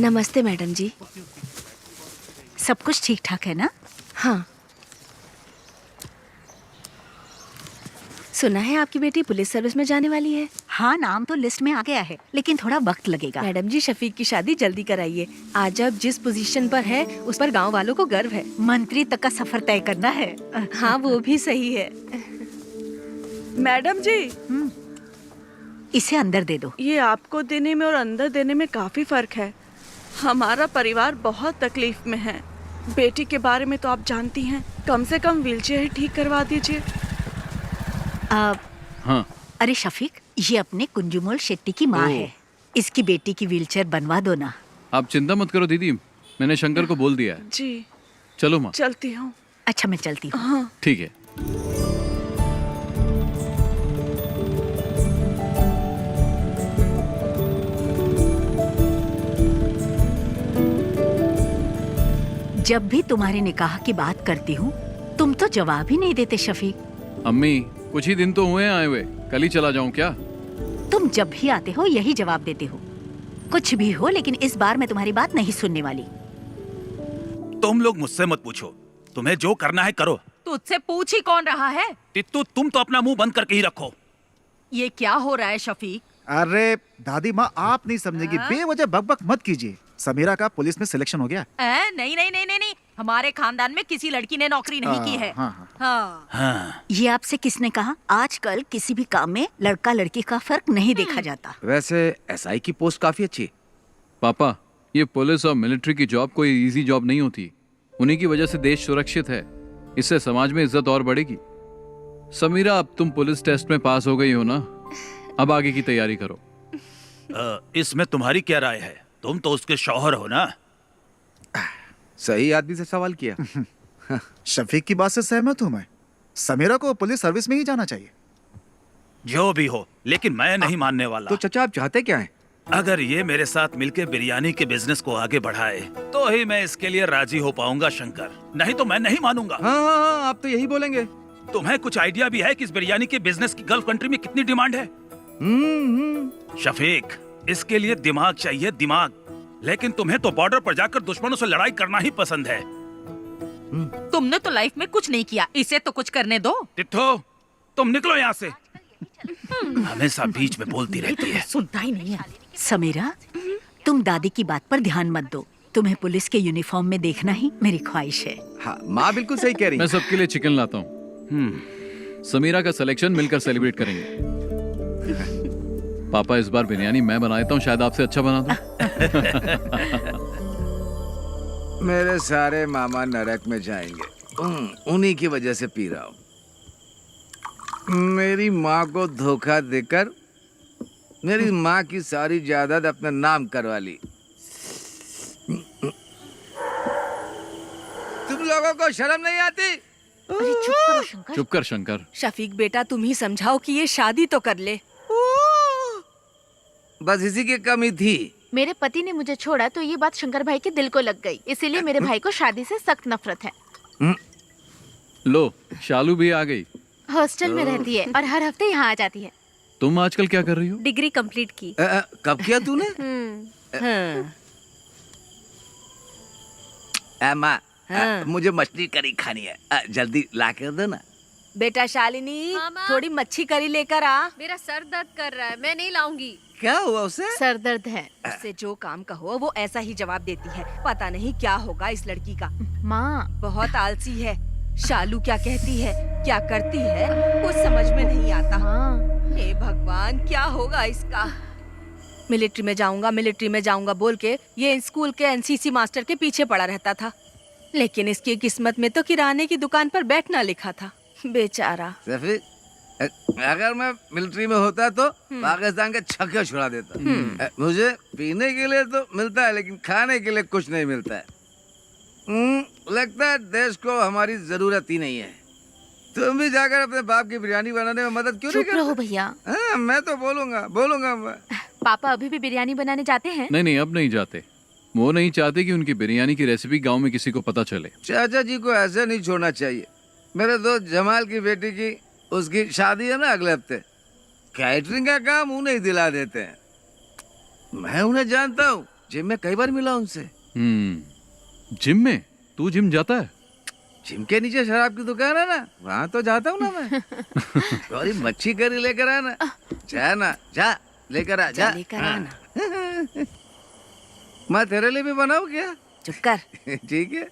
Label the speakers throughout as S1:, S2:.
S1: नमस्ते मैडम जी।
S2: सब कुछ ठीक ठाक है ना?
S1: हाँ, सुना है आपकी बेटी पुलिस सर्विस में जाने वाली है।
S2: हाँ, नाम तो लिस्ट में आ गया है, लेकिन थोड़ा वक्त लगेगा।
S1: मैडम जी, शफीक की शादी जल्दी कराइए। आज आप जिस पोजीशन पर है उस पर गांव वालों को गर्व है।
S2: मंत्री तक का सफर तय करना है।
S1: हाँ, वो भी सही है।
S3: मैडम जी,
S2: इसे अंदर दे दो।
S3: ये आपको देने में और अंदर देने में काफी फर्क है। हमारा परिवार बहुत तकलीफ में है। बेटी के बारे में तो आप जानती हैं, कम से कम व्हीलचेयर ही ठीक करवा दीजिए।
S4: हाँ।
S2: अरे शफीक, ये अपने कुंजुमोल शेट्टी की माँ है। इसकी बेटी की व्हीलचेयर बनवा दो ना।
S4: आप चिंता मत करो दीदी, मैंने शंकर को बोल दिया है।
S3: जी,
S4: चलो माँ।
S3: चलती हूँ।
S2: अच्छा, मैं चलती हूँ।
S3: हाँ।
S4: ठीक है।
S2: जब भी तुम्हारे निकाह की बात करती हूँ, तुम तो जवाब ही नहीं देते शफीक।
S4: अम्मी, कुछ ही दिन तो हुए हैं आए हुए, कल ही चला जाऊं क्या?
S2: तुम जब भी आते हो यही जवाब देते हो। कुछ भी हो, लेकिन इस बार मैं तुम्हारी बात नहीं सुनने वाली।
S5: तुम लोग मुझसे मत पूछो, तुम्हें जो करना है करो।
S6: तुझसे पूछ ही कौन रहा है?
S5: टिट्टू, तुम तो अपना मुंह बंद करके ही रखो।
S6: ये क्या हो रहा है शफीक?
S7: अरे दादी माँ, आप नहीं समझेगी, बेवजह बकबक मत कीजिए। समीरा का पुलिस में सिलेक्शन हो गया।
S6: नहीं नहीं नहीं नहीं नहीं, हमारे खानदान में किसी लड़की ने नौकरी नहीं की है।
S2: हाँ। ये आपसे किसने कहा? आजकल किसी भी काम में लड़का लड़की का फर्क नहीं देखा जाता।
S8: वैसे एसआई की पोस्ट काफी अच्छी है।
S4: पापा, ये पुलिस और मिलिट्री की जॉब कोई इजी जॉब नहीं होती। उन्हीं की वजह से देश सुरक्षित है। इससे समाज में इज्जत और बढ़ेगी। समीरा, अब तुम पुलिस टेस्ट में पास हो गई हो ना, अब आगे की तैयारी करो।
S5: इसमें तुम्हारी क्या राय है? तुम तो उसके शौहर हो ना।
S8: सही आदमी से सवाल किया।
S7: शफीक की बात से सहमत हूँ मैं। समीरा को पुलिस सर्विस में ही जाना चाहिए।
S5: जो भी हो, लेकिन मैं नहीं मानने वाला।
S8: तो चचा, आप चाहते क्या हैं?
S5: अगर ये मेरे साथ मिलकर बिरयानी के बिजनेस को आगे बढ़ाए तो ही मैं इसके लिए राजी हो पाऊंगा शंकर, नहीं तो मैं नहीं मानूंगा।
S8: हाँ, आप तो यही बोलेंगे।
S5: तुम्हें कुछ आइडिया भी है कि इस बिरयानी के बिजनेस की गल्फ कंट्री में कितनी डिमांड है? शफीक, इसके लिए दिमाग चाहिए, दिमाग। लेकिन तुम्हें तो बॉर्डर पर जाकर दुश्मनों से लड़ाई करना ही पसंद है।
S6: तुमने तो लाइफ में कुछ नहीं किया, इसे तो कुछ करने दो।
S5: टिट्ठो, तुम निकलो यहाँ से। हमेशा बीच में बोलती रहती है।
S6: सुनता ही नहीं है।
S2: समीरा, तुम दादी की बात पर ध्यान मत दो। तुम्हें पुलिस के यूनिफॉर्म में देखना ही मेरी ख्वाहिश है।
S8: हाँ, माँ बिल्कुल सही कह रही।
S4: मैं सबके लिए चिकन लाता हूँ। समीरा का सिलेक्शन मिलकर सेलिब्रेट करेंगे। पापा, इस बार बिरयानी मैं बनाता हूँ, शायद आपसे अच्छा बना दूं।
S8: मेरे सारे मामा नरक में जाएंगे। उन्हीं की वजह से पी रहा हूँ। मेरी माँ को धोखा देकर मेरी माँ की सारी जायदाद अपने नाम करवा ली। तुम लोगों को शर्म नहीं आती?
S1: अरे चुप करो शंकर।
S4: चुप कर शंकर।
S1: शफीक बेटा, तुम ही समझाओ कि ये शादी तो कर ले।
S8: बस इसी की कमी थी।
S9: मेरे पति ने मुझे छोड़ा तो ये बात शंकर भाई के दिल को लग गई, इसीलिए मेरे भाई को शादी से सख्त नफरत है।
S4: लो, शालू भी आ गई।
S9: हॉस्टल में रहती है और हर हफ्ते यहाँ आ जाती है।
S4: तुम आजकल क्या कर रही हो?
S1: डिग्री कंप्लीट की।
S8: कब किया तूने? माँ, मुझे मछली करी खानी है, जल्दी ला कर दो ना।
S1: बेटा शालिनी, थोड़ी मच्छी करी लेकर आ।
S9: मेरा सर दर्द कर रहा है, मैं नहीं लाऊंगी।
S8: क्या हुआ उसे?
S9: सर दर्द है।
S1: उससे जो काम कहो वो ऐसा ही जवाब देती है। पता नहीं क्या होगा इस लड़की का।
S9: माँ,
S1: बहुत आलसी है। शालू क्या कहती है, क्या करती है, कुछ समझ में नहीं आता। हे भगवान, क्या होगा इसका? मिलिट्री में जाऊंगा बोल के ये स्कूल के एनसीसी मास्टर के पीछे पड़ा रहता था, लेकिन इसकी किस्मत में तो किराने की दुकान पर बैठना लिखा था। बेचारा।
S8: अगर मैं मिलिट्री में होता तो पाकिस्तान के छक्के छुड़ा देता। मुझे पीने के लिए तो मिलता है, लेकिन खाने के लिए कुछ नहीं मिलता है। लगता है देश को हमारी जरूरत ही नहीं है। तुम भी जाकर अपने बाप की बिरयानी बनाने में मदद क्यों नहीं करते?
S9: चुप रहो भैया।
S8: मैं तो बोलूंगा मैं।
S9: पापा अभी भी बिरयानी बनाने जाते हैं?
S4: नहीं, अब नहीं जाते। वो नहीं चाहते कि उनकी बिरयानी की रेसिपी गांव में किसी को पता चले।
S8: चाचा जी को ऐसे नहीं छोड़ना चाहिए। मेरे दोस्त जमाल की बेटी की उसकी शादी है ना अगले हफ्ते। कैटरिंग का काम उन्हें ही दिला देते हैं। मैं उन्हें जानता हूँ, जिम में कई बार मिला उनसे।
S4: जिम में? तू जिम जाता है?
S8: जिम के नीचे शराब की दुकान है ना, वहाँ तो जाता हूँ ना मैं। थोड़ी मच्छी करी लेकर आना, जा ना, जा लेकर आ, जा
S1: लेकर आना।
S8: मैं तेरे लिए भी बनाऊँ क्या?
S1: चुप कर।
S8: ठीक है।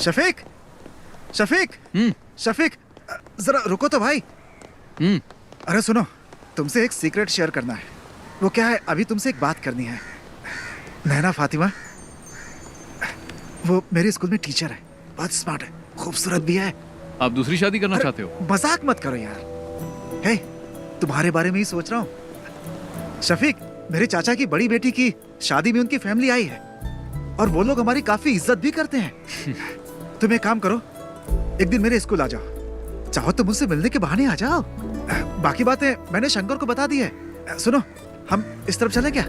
S7: शफीक, शफीक, शफीक, जरा रुको तो भाई। अरे सुनो, तुमसे एक सीक्रेट शेयर करना है। वो क्या है, अभी तुमसे एक बात करनी है। नैना फातिमा, वो मेरे स्कूल में टीचर है, बहुत स्मार्ट है, खूबसूरत भी है।
S4: आप दूसरी शादी करना चाहते हो?
S7: मजाक मत करो यार। हे, तुम्हारे बारे में ही सोच रहा हूँ। शफीक, मेरे चाचा की बड़ी बेटी की शादी में उनकी फैमिली आई है और वो लोग हमारी काफी इज्जत भी करते हैं। तुम एक काम करो, एक दिन मेरे स्कूल आ जाओ, चाहो तो मुझसे मिलने के बहाने आ जाओ। बाकी बातें मैंने शंकर को बता दी है। सुनो, हम इस तरफ चलें क्या?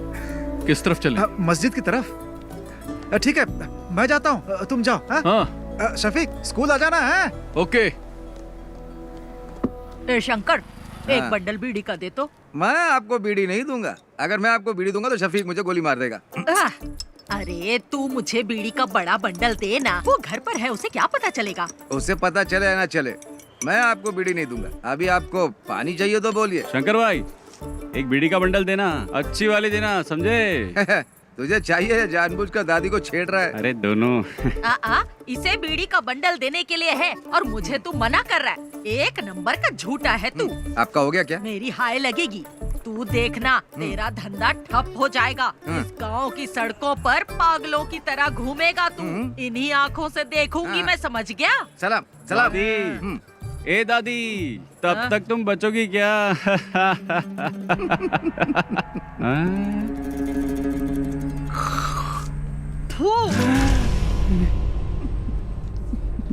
S4: किस तरफ चलें?
S7: मस्जिद की तरफ। ठीक है, मैं जाता हूँ, तुम जाओ। हाँ? शफीक, स्कूल आ जाना है।
S4: ओके।
S6: शंकर, एक बंडल बीड़ी का दे तो।
S8: मैं आपको बीड़ी नहीं दूंगा। अगर मैं आपको बीड़ी दूंगा तो शफीक मुझे गोली मार देगा।
S6: अरे तू मुझे बीड़ी का बड़ा बंडल दे ना, वो घर पर है, उसे क्या पता चलेगा?
S8: उसे पता चले या ना चले, मैं आपको बीड़ी नहीं दूंगा। अभी आपको पानी चाहिए तो बोलिए।
S10: शंकर भाई, एक बीड़ी का बंडल देना, अच्छी वाली देना, समझे?
S8: तुझे चाहिए या जानबूझकर दादी को छेड़ रहा है?
S10: अरे दोनों।
S6: इसे बीड़ी का बंडल देने के लिए है और मुझे तू मना कर रहा है। एक नंबर का झूठा है तू।
S8: आपका हो गया क्या?
S6: मेरी हाय लगेगी, तू देखना, तेरा धंधा ठप हो जाएगा। इस गांव की सड़कों पर पागलों की तरह घूमेगा तू। इन्हीं आँखों से देखूंगी मैं, समझ गया?
S8: सलाम सलाम।
S10: ए दादी, तब तक तुम बचोगी क्या?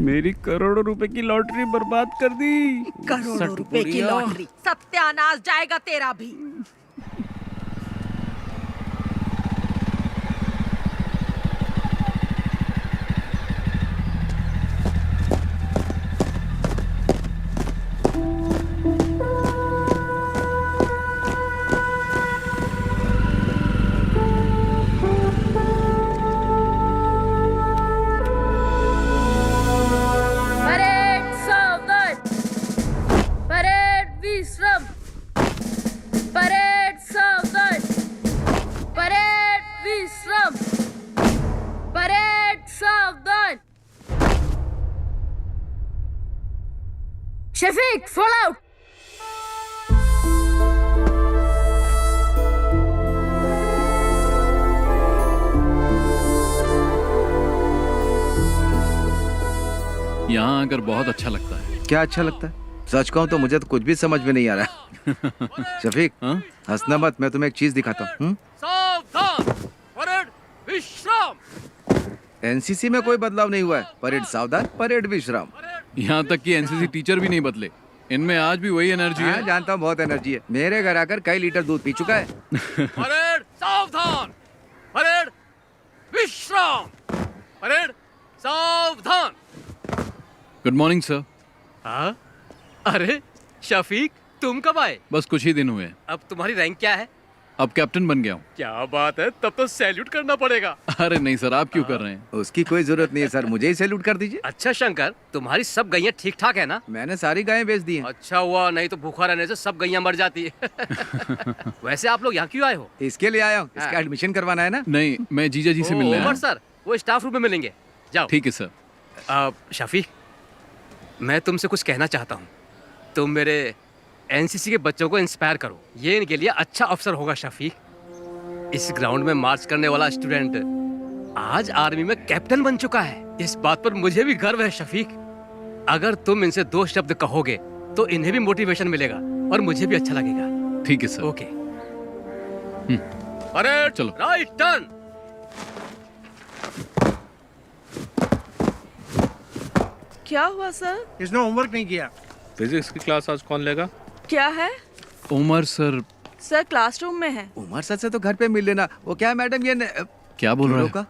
S10: मेरी करोड़ों रुपए की लॉटरी बर्बाद कर दी।
S6: करोड़ों रुपए की लॉटरी, सत्यानाश जाएगा तेरा भी।
S9: Shafiq, fall out!
S4: यहाँ आकर बहुत अच्छा लगता है।
S8: क्या अच्छा लगता है? सच कहूँ तो मुझे तो कुछ भी समझ में नहीं आ रहा। शफीक, हंसना मत, मैं तुम्हें एक चीज दिखाता हूँ।
S11: सावधान, परेड विश्राम।
S8: एनसीसी में कोई बदलाव नहीं हुआ है। परेड सावधान, परेड विश्राम।
S4: यहाँ तक कि एनसीसी टीचर भी नहीं बदले, इनमें आज भी वही एनर्जी है।
S8: जानता हूँ, बहुत एनर्जी है। मेरे घर आकर कई लीटर दूध पी चुका है।
S11: परेड सावधान, परेड विश्राम, परेड सावधान।
S4: Good morning sir.
S11: हाँ? अरे शफीक, तुम कब आए?
S4: बस कुछ ही दिन हुए हैं।
S11: अब तुम्हारी रैंक क्या है?
S4: अब कैप्टन बन गया हूँ।
S11: क्या बात है, तब तो सैल्यूट करना पड़ेगा।
S4: अरे नहीं सर, आप क्यों कर रहे हैं?
S8: उसकी कोई जरूरत नहीं है सर, मुझे ही सैल्यूट कर दीजिए।
S11: अच्छा शंकर, तुम्हारी सब गैया ठीक ठाक है ना?
S8: मैंने सारी गायें बेच दी हैं।
S11: अच्छा हुआ, नहीं तो भूखा रहने से सब गैया मर जाती है। वैसे आप लोग यहाँ क्यों आए हो?
S8: इसके लिए आया हूँ, इसका एडमिशन करवाना है ना।
S4: नहीं, मैं जीजा जी से मिलने आया हूँ।
S11: सर, वो स्टाफ रूम में मिलेंगे, जाओ।
S4: ठीक है सर।
S11: शफीक, मैं तुमसे कुछ कहना चाहता हूँ। तुम मेरे एनसीसी के बच्चों को इंस्पायर करो, ये इनके लिए अच्छा अवसर होगा। शफीक, इस ग्राउंड में मार्च करने वाला स्टूडेंट आज आर्मी में कैप्टन बन चुका है। इस बात पर मुझे भी गर्व है। शफीक, अगर तुम इनसे 2 शब्द कहोगे तो इन्हें भी मोटिवेशन मिलेगा और मुझे भी अच्छा लगेगा।
S4: ठीक है सर।
S11: ओके। परेड,
S4: चलो।
S11: Right turn.
S3: क्या हुआ सर?
S12: इसने होमवर्क नहीं किया।
S13: फिजिक्स की क्लास आज कौन लेगा?
S3: क्या है?
S4: उमर सर।
S3: सर क्लासरूम में है।
S8: उमर सर से तो घर पे मिल लेना। वो क्या मैडम, ये
S4: क्या बोल रहे हैं?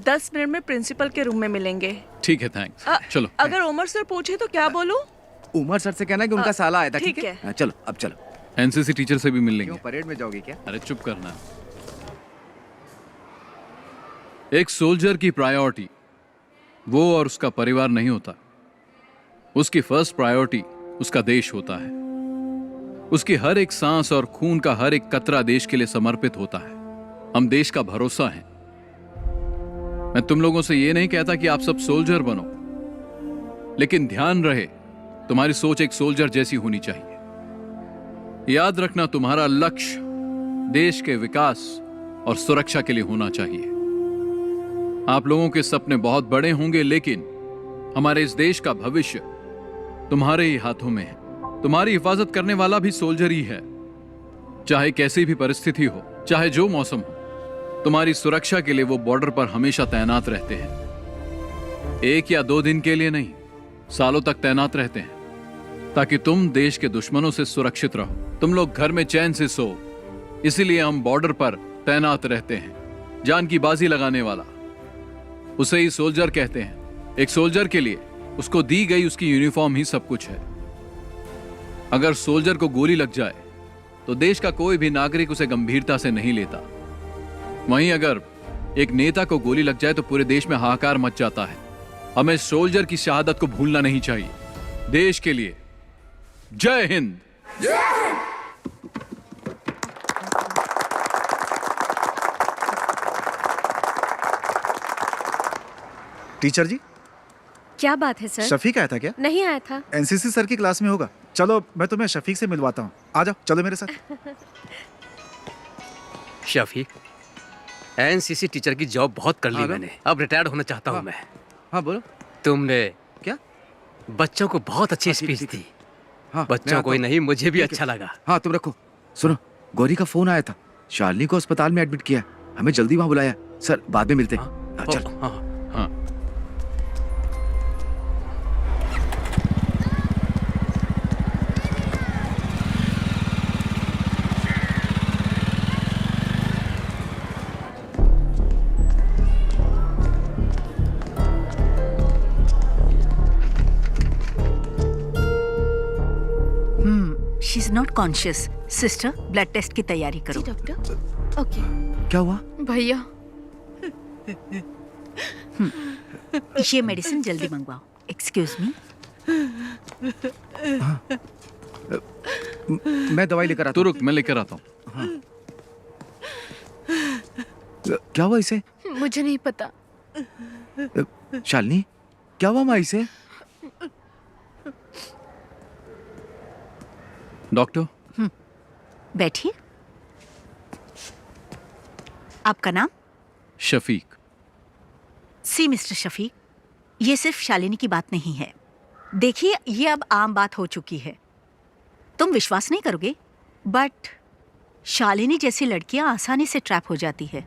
S3: 10 मिनट में प्रिंसिपल के रूम में मिलेंगे।
S4: ठीक है, थैंक्स। चलो।
S3: अगर उमर सर पूछे तो क्या बोलूं?
S8: उमर सर से कहना कि उनका साला आया था।
S3: ठीक है।
S8: चलो अब चलो।
S4: एनसीसी टीचर से भी मिल लेंगे।
S8: क्यों परेड में जाओगे क्या?
S4: अरे चुप करना। एक सोल्जर की प्रायोरिटी वो और उसका परिवार नहीं होता। उसकी फर्स्ट प्रायोरिटी उसका देश होता है। उसकी हर एक सांस और खून का हर एक कतरा देश के लिए समर्पित होता है। हम देश का भरोसा हैं। मैं तुम लोगों से ये नहीं कहता कि आप सब सोल्जर बनो, लेकिन ध्यान रहे तुम्हारी सोच एक सोल्जर जैसी होनी चाहिए। याद रखना तुम्हारा लक्ष्य देश के विकास और सुरक्षा के लिए होना चाहिए। आप लोगों के सपने बहुत बड़े होंगे, लेकिन हमारे इस देश का भविष्य तुम्हारे ही हाथों में है। तुम्हारी हिफाजत करने वाला भी सोल्जर ही है। चाहे कैसी भी परिस्थिति हो, चाहे जो मौसम हो, तुम्हारी सुरक्षा के लिए वो बॉर्डर पर हमेशा तैनात रहते हैं। 1 या 2 दिन के लिए नहीं, सालों तक तैनात रहते हैं, ताकि तुम देश के दुश्मनों से सुरक्षित रहो, तुम लोग घर में चैन से सो। इसीलिए हम बॉर्डर पर तैनात रहते हैं। जान की बाजी लगाने वाला, उसे ही सोल्जर कहते हैं। एक सोल्जर के लिए उसको दी गई उसकी यूनिफॉर्म ही सब कुछ है। अगर सोल्जर को गोली लग जाए तो देश का कोई भी नागरिक उसे गंभीरता से नहीं लेता। वहीं अगर एक नेता को गोली लग जाए तो पूरे देश में हाहाकार मच जाता है। हमें सोल्जर की शहादत को भूलना नहीं चाहिए। देश के लिए जय हिंद।
S7: टीचर जी,
S1: क्या बात है सर?
S7: शफीक आया था क्या?
S1: नहीं आया था।
S7: एनसीसी सर की क्लास में होगा। चलो मैं तुम्हें शफीक से मिलवाता हूँ। आ जाओ, चलो मेरे साथ।
S11: शफीक, एनसीसी टीचर की जॉब बहुत कर ली मैंने, अब रिटायर्ड होना चाहता हूँ मैं।
S8: हाँ बोलो।
S11: तुमने
S8: क्या
S11: बच्चों को बहुत अच्छी स्पीच दी।
S8: हाँ,
S11: बच्चों को ही नहीं, मुझे भी अच्छा लगा।
S8: हाँ तुम रखो। सुनो, गौरी का फोन आया था। शालिनी को अस्पताल में एडमिट किया, हमें जल्दी वहाँ बुलाया। सर बाद में मिलते हैं। चल।
S11: हाँ।
S2: She is not conscious. Sister, blood test की तैयारी करो।
S9: डॉक्टर। ओके।
S8: क्या हुआ?
S9: भैया,
S2: ये मेडिसिन जल्दी मंगवाओ। Excuse me.
S8: मैं दवाई लेकर आता
S4: हूँ। रुक, मैं लेकर आता हूँ।
S8: हाँ। क्या हुआ इसे?
S9: मुझे नहीं पता।
S8: शालिनी, क्या हुआ माँ इसे?
S4: डॉक्टर।
S2: बैठिए। आपका नाम?
S4: शफीक।
S2: सी मिस्टर शफीक, ये सिर्फ शालिनी की बात नहीं है। देखिए, ये अब आम बात हो चुकी है। तुम विश्वास नहीं करोगे, बट शालिनी जैसी लड़कियां आसानी से ट्रैप हो जाती है।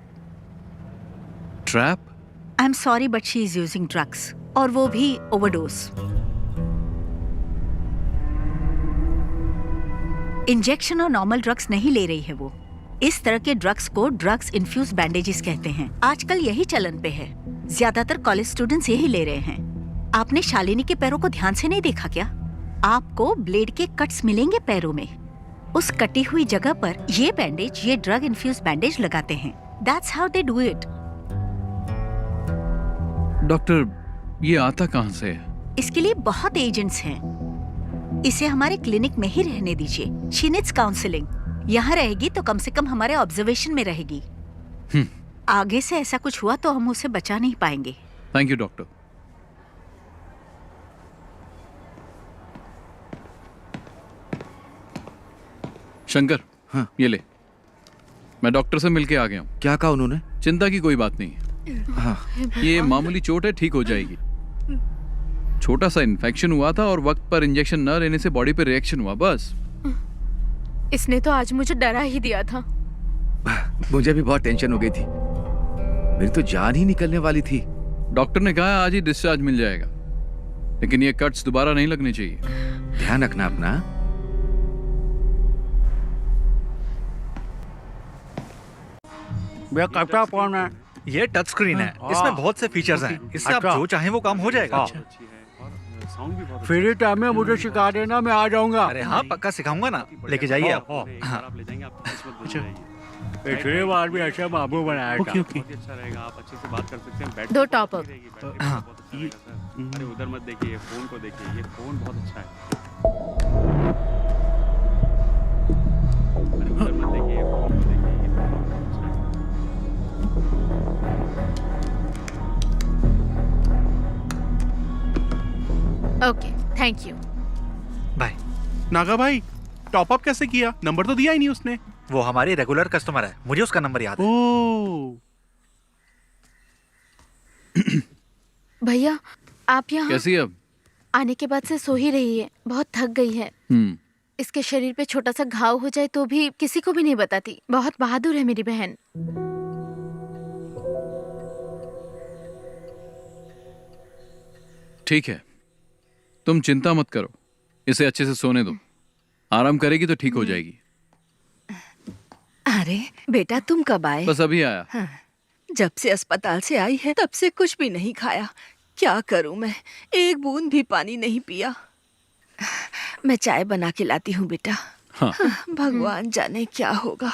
S4: Trap?
S2: I am sorry but she is using drugs, और वो भी ओवरडोज। इंजेक्शन और नॉर्मल ड्रग्स नहीं ले रही है वो। इस तरह के ड्रग्स को ड्रग्स इन्फ्यूज बैंडेजेस कहते हैं। आजकल यही चलन पे है। ज्यादातर कॉलेज स्टूडेंट्स यही ले रहे हैं। आपने शालिनी के पैरों को ध्यान से नहीं देखा क्या? आपको ब्लेड के कट्स मिलेंगे पैरों में। उस कटी हुई जगह पर ये बैंडेज, ये ड्रग इन्फ्यूज बैंडेज लगाते हैं। That's how they do it.
S4: Doctor, ये आता कहाँ से है?
S2: इसके लिए बहुत एजेंट्स हैं। इसे हमारे क्लिनिक में ही रहने दीजिए। She needs counselling. यहाँ रहेगी तो कम से कम हमारे ऑब्जर्वेशन में रहेगी। आगे से ऐसा कुछ हुआ तो हम उसे बचा नहीं पाएंगे।
S4: Thank you doctor. शंकर,
S8: हाँ।
S4: ये ले। मैं डॉक्टर से मिलके आ गया हूँ।
S8: क्या कहा उन्होंने?
S4: चिंता की कोई बात नहीं है।
S8: हाँ।
S4: ये मामूली चोट है, ठीक हो जाएगी। छोटा सा इन्फेक्शन हुआ था और वक्त पर इंजेक्शन न लेने से बॉडी पे रिएक्शन हुआ, बस।
S9: इसने तो आज मुझे डरा ही दिया था।
S8: मुझे भी बहुत टेंशन हो गई थी। मेरी तो जान ही निकलने वाली थी।
S4: डॉक्टर ने कहा आज ही डिस्चार्ज मिल जाएगा, लेकिन ये कट्स दोबारा नहीं लगने चाहिए।
S8: ध्यान रखना अपना।
S12: भैया कैमरा कौन है? ये टच स्क्रीन है, इसमें बहुत से फीचर्स हैं। इससे आप जो चाहें वो काम हो जाएगा।
S10: साउंड भी बहुत
S12: फ्री टाइम में मुझे सिखा देना, मैं आ जाऊंगा।
S7: अरे हाँ, पक्का सिखाऊंगा ना, लेके जाइए आप।
S10: आप ले जाएंगे, आपकी किस्मत बन जाएगी।
S12: पिछली बार भी ऐसा बाबू बनाया था।
S10: बहुत ही अच्छा रहेगा, आप अच्छे से बात कर सकते हैं। Battery
S9: 2 top up.
S10: रहेगी, बैटरी बहुत अच्छा रहेगा सर। अरे उधर मत देखिए, फोन को देखिए, ये फोन बहुत अच्छा है। अरे उधर मत देखिए, फोन को देखिए, ये फोन बहुत अच्छा है।
S9: Okay, thank you.
S7: Bye.
S13: Naga भाई, टॉप अप कैसे किया? नंबर तो दिया ही नहीं उसने।
S7: वो हमारी रेगुलर कस्टमर है, मुझे उसका नंबर याद है।
S13: ओह,
S9: भैया आप यहाँ
S4: कैसी है अब?
S9: आने के बाद से सो ही रही है, बहुत थक गई है। इसके शरीर पे छोटा सा घाव हो जाए तो भी किसी को भी नहीं बताती। बहुत बहादुर है मेरी बहन।
S4: ठीक है, तुम चिंता मत करो, इसे अच्छे से सोने दो। आराम करेगी तो ठीक हो जाएगी।
S1: अरे बेटा, तुम कब आए?
S4: बस अभी आया।
S1: हाँ, जब से अस्पताल से आई है तब से कुछ भी नहीं खाया। क्या करूं मैं, एक बूंद भी पानी नहीं पिया। मैं चाय बना के लाती हूँ बेटा।
S4: हाँ।
S1: भगवान जाने क्या होगा।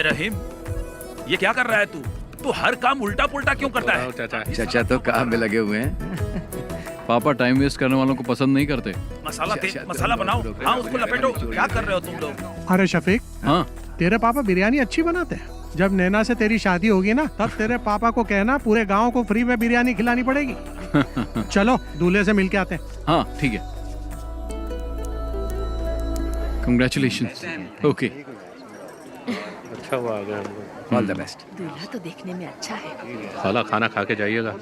S5: रहीम, ये क्या कर रहा है तू? तू हर काम उल्टा पुल्टा क्यों करता है?
S8: चाचा तो काम में लगे हुए हैं।
S4: पापा टाइम वेस्ट करने वालों को पसंद नहीं करते।
S5: मसाला बनाओ। हाँ, उसको लपेटो। क्या कर रहे हो तुम लोग?
S13: अरे शफीक,
S4: हाँ,
S13: तेरे पापा बिरयानी अच्छी बनाते हैं। जब नैना से तेरी शादी होगी ना, तब तेरे पापा को कहना पूरे गांव को फ्री में बिरयानी खिलानी पड़ेगी। चलो दूल्हे से मिल के आते हैं।
S4: हाँ ठीक है। कंग्रेचुलेशंस। ओके,
S13: अच्छा हुआ आ गया।
S8: All the best.
S1: दूल्हा तो देखने में अच्छा है।
S13: खाला खाना खा के जाइएगा।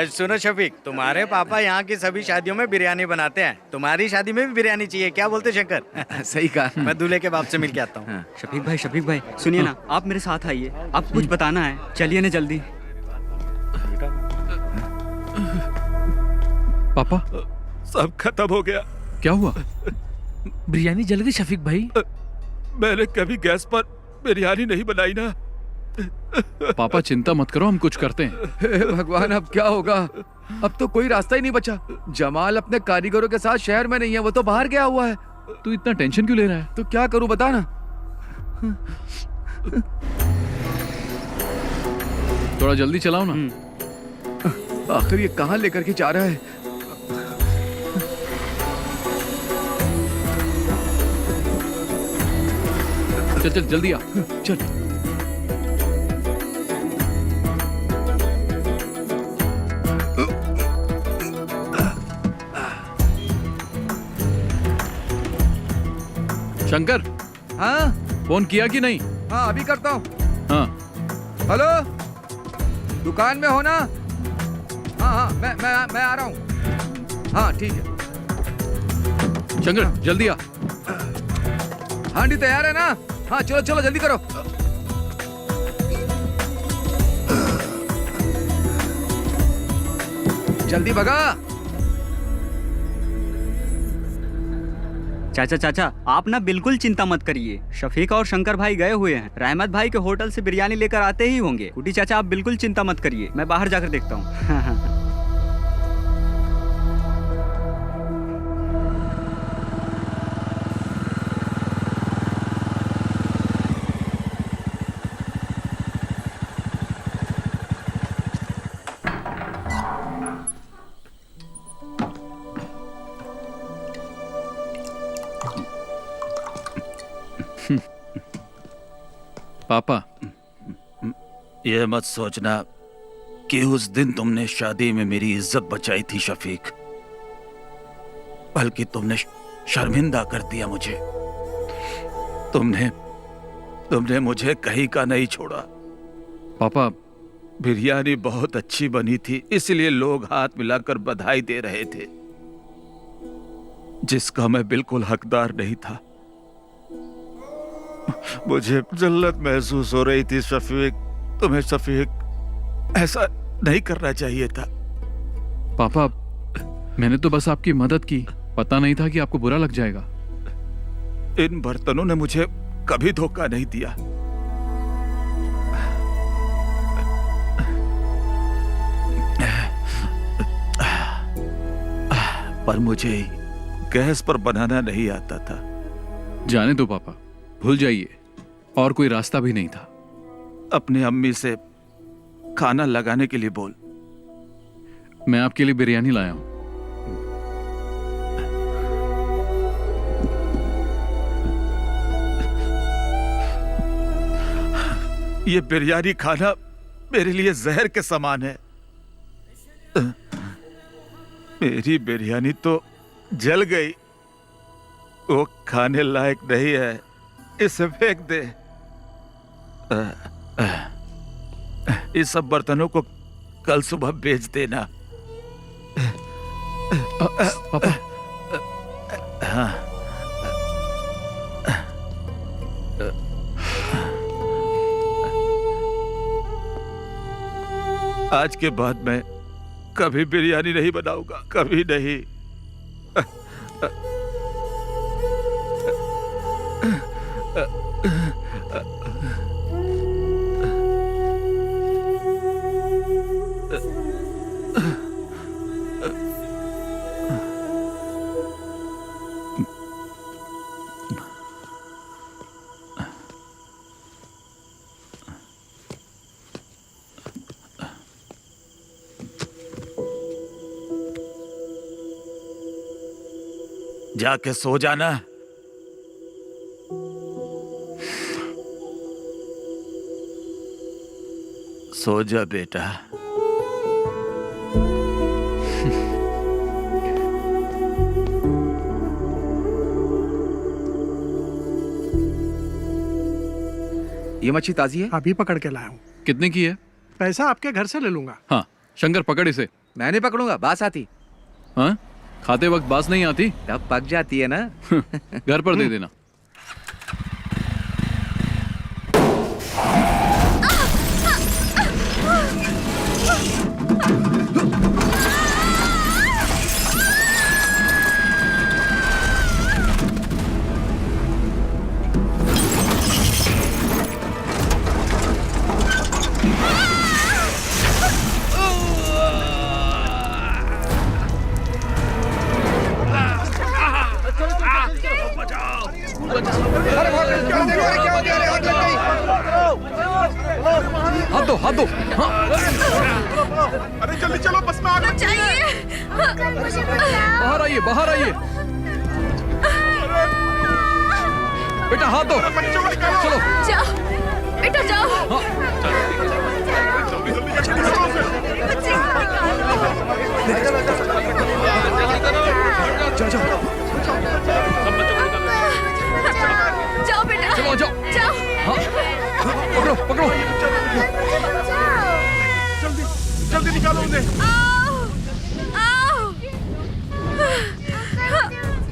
S12: सुनो शफीक, तुम्हारे पापा यहाँ की सभी शादियों में बिरयानी बनाते हैं। तुम्हारी शादी में भी बिरयानी चाहिए, क्या बोलते शंकर?
S8: सही कहा।
S12: मैं दूल्हे के बाप से मिल के आता हूँ।
S11: शफीक भाई सुनिए ना, आप मेरे साथ आइए, आपको कुछ बताना है। चलिए ना जल्दी।
S4: पापा
S5: सब खत्म हो गया।
S4: क्या हुआ?
S12: बिरयानी जल गई शफीक भाई।
S5: मैंने कभी गैस पर बिरयानी नहीं बनाई ना।
S4: पापा चिंता मत करो, हम कुछ करते हैं।
S8: हे भगवान, अब क्या होगा? अब तो कोई रास्ता ही नहीं बचा। जमाल अपने कारीगरों के साथ शहर में नहीं है, वो तो बाहर गया हुआ है।
S4: तू इतना टेंशन क्यों ले रहा है?
S8: तो क्या करूं बता ना।
S4: थोड़ा जल्दी चलाओ ना।
S8: आखिर ये कहाँ लेकर के जा रहा है?
S4: चल चल जल्दी आ, चल। शंकर,
S8: हाँ
S4: फोन किया कि नहीं?
S8: हाँ अभी करता हूँ।
S4: हाँ।
S8: हेलो, दुकान में हो ना? हाँ हाँ मैं आ रहा हूँ। हाँ ठीक है।
S4: शंकर जल्दी आ।
S8: हांडी तैयार है ना? हाँ चलो चलो जल्दी करो। जल्दी भगा।
S10: चाचा चाचा, आप ना बिल्कुल चिंता मत करिए। शफीक और शंकर भाई गए हुए हैं, रहमत भाई के होटल से बिरयानी लेकर आते ही होंगे। कुटी चाचा आप बिल्कुल चिंता मत करिए, मैं बाहर जाकर देखता हूँ।
S4: पापा,
S5: ये मत सोचना कि उस दिन तुमने शादी में मेरी इज्जत बचाई थी शफीक, बल्कि तुमने शर्मिंदा कर दिया मुझे। तुमने मुझे कहीं का नहीं छोड़ा।
S4: पापा,
S5: बिरयानी बहुत अच्छी बनी थी, इसलिए लोग हाथ मिलाकर बधाई दे रहे थे, जिसका मैं बिल्कुल हकदार नहीं था। मुझे जल्लत महसूस हो रही थी शफीक। तुम्हें शफीक ऐसा नहीं करना चाहिए था।
S4: पापा, मैंने तो बस आपकी मदद की, पता नहीं था कि आपको बुरा लग जाएगा।
S5: इन बर्तनों ने मुझे कभी धोखा नहीं दिया। पर मुझे गैस पर बनाना नहीं आता था।
S4: जाने दो पापा, भूल जाइए, और कोई रास्ता भी नहीं था।
S5: अपने अम्मी से खाना लगाने के लिए बोल।
S4: मैं आपके लिए बिरयानी लाया हूं।
S5: ये बिरयानी खाना मेरे लिए जहर के समान है। मेरी बिरयानी तो जल गई, वो खाने लायक नहीं है, इसे फेंक दे। इस सब बर्तनों को कल सुबह बेच देना।
S4: पापा।
S5: हाँ। आज के बाद मैं कभी बिरयानी नहीं बनाऊंगा, कभी नहीं। जाके सो जाना। सो जा बेटा।
S8: ये मच्छी ताजी है?
S13: अभी पकड़ के लाया हूँ।
S4: कितने की है?
S13: पैसा आपके घर से ले लूंगा।
S4: हाँ, शंकर पकड़ इसे।
S8: मैं नहीं पकड़ूंगा, बास आती।
S4: हाँ, खाते वक्त बास नहीं आती?
S8: तब पक जाती है ना।
S4: घर पर दे देना। हाथ दो, हाथ दो। हाँ।
S12: अरे जल्दी चलो, बस में आग लग गई है।
S4: बाहर आइए, बाहर आइए। बेटा हाथ दो। चलो
S1: जाओ बेटा, जाओ।
S7: जाओ जाओ।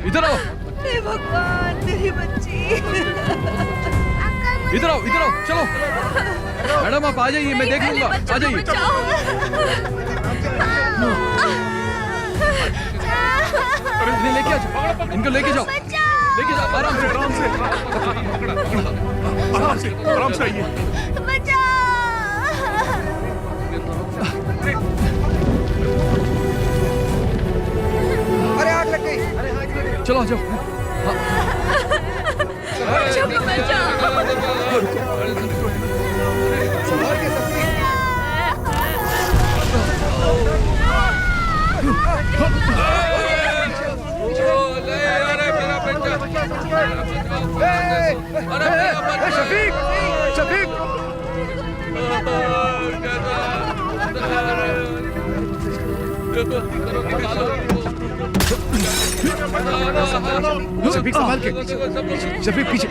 S4: इधर आओ,
S1: हे भगवान मेरी बच्ची।
S4: इधर आओ, चलो। मैडम आप आ जाइए, मैं देख लूंगा, आ जाइए। इन्हें लेके आ जाओ, इनको लेके जाओ, आराम से आइए।
S8: अरे आग लग गई।
S4: चलो आ जाओ।
S8: शफीक, शफीक।
S7: शफीक संभाल के, शफीक पीछे।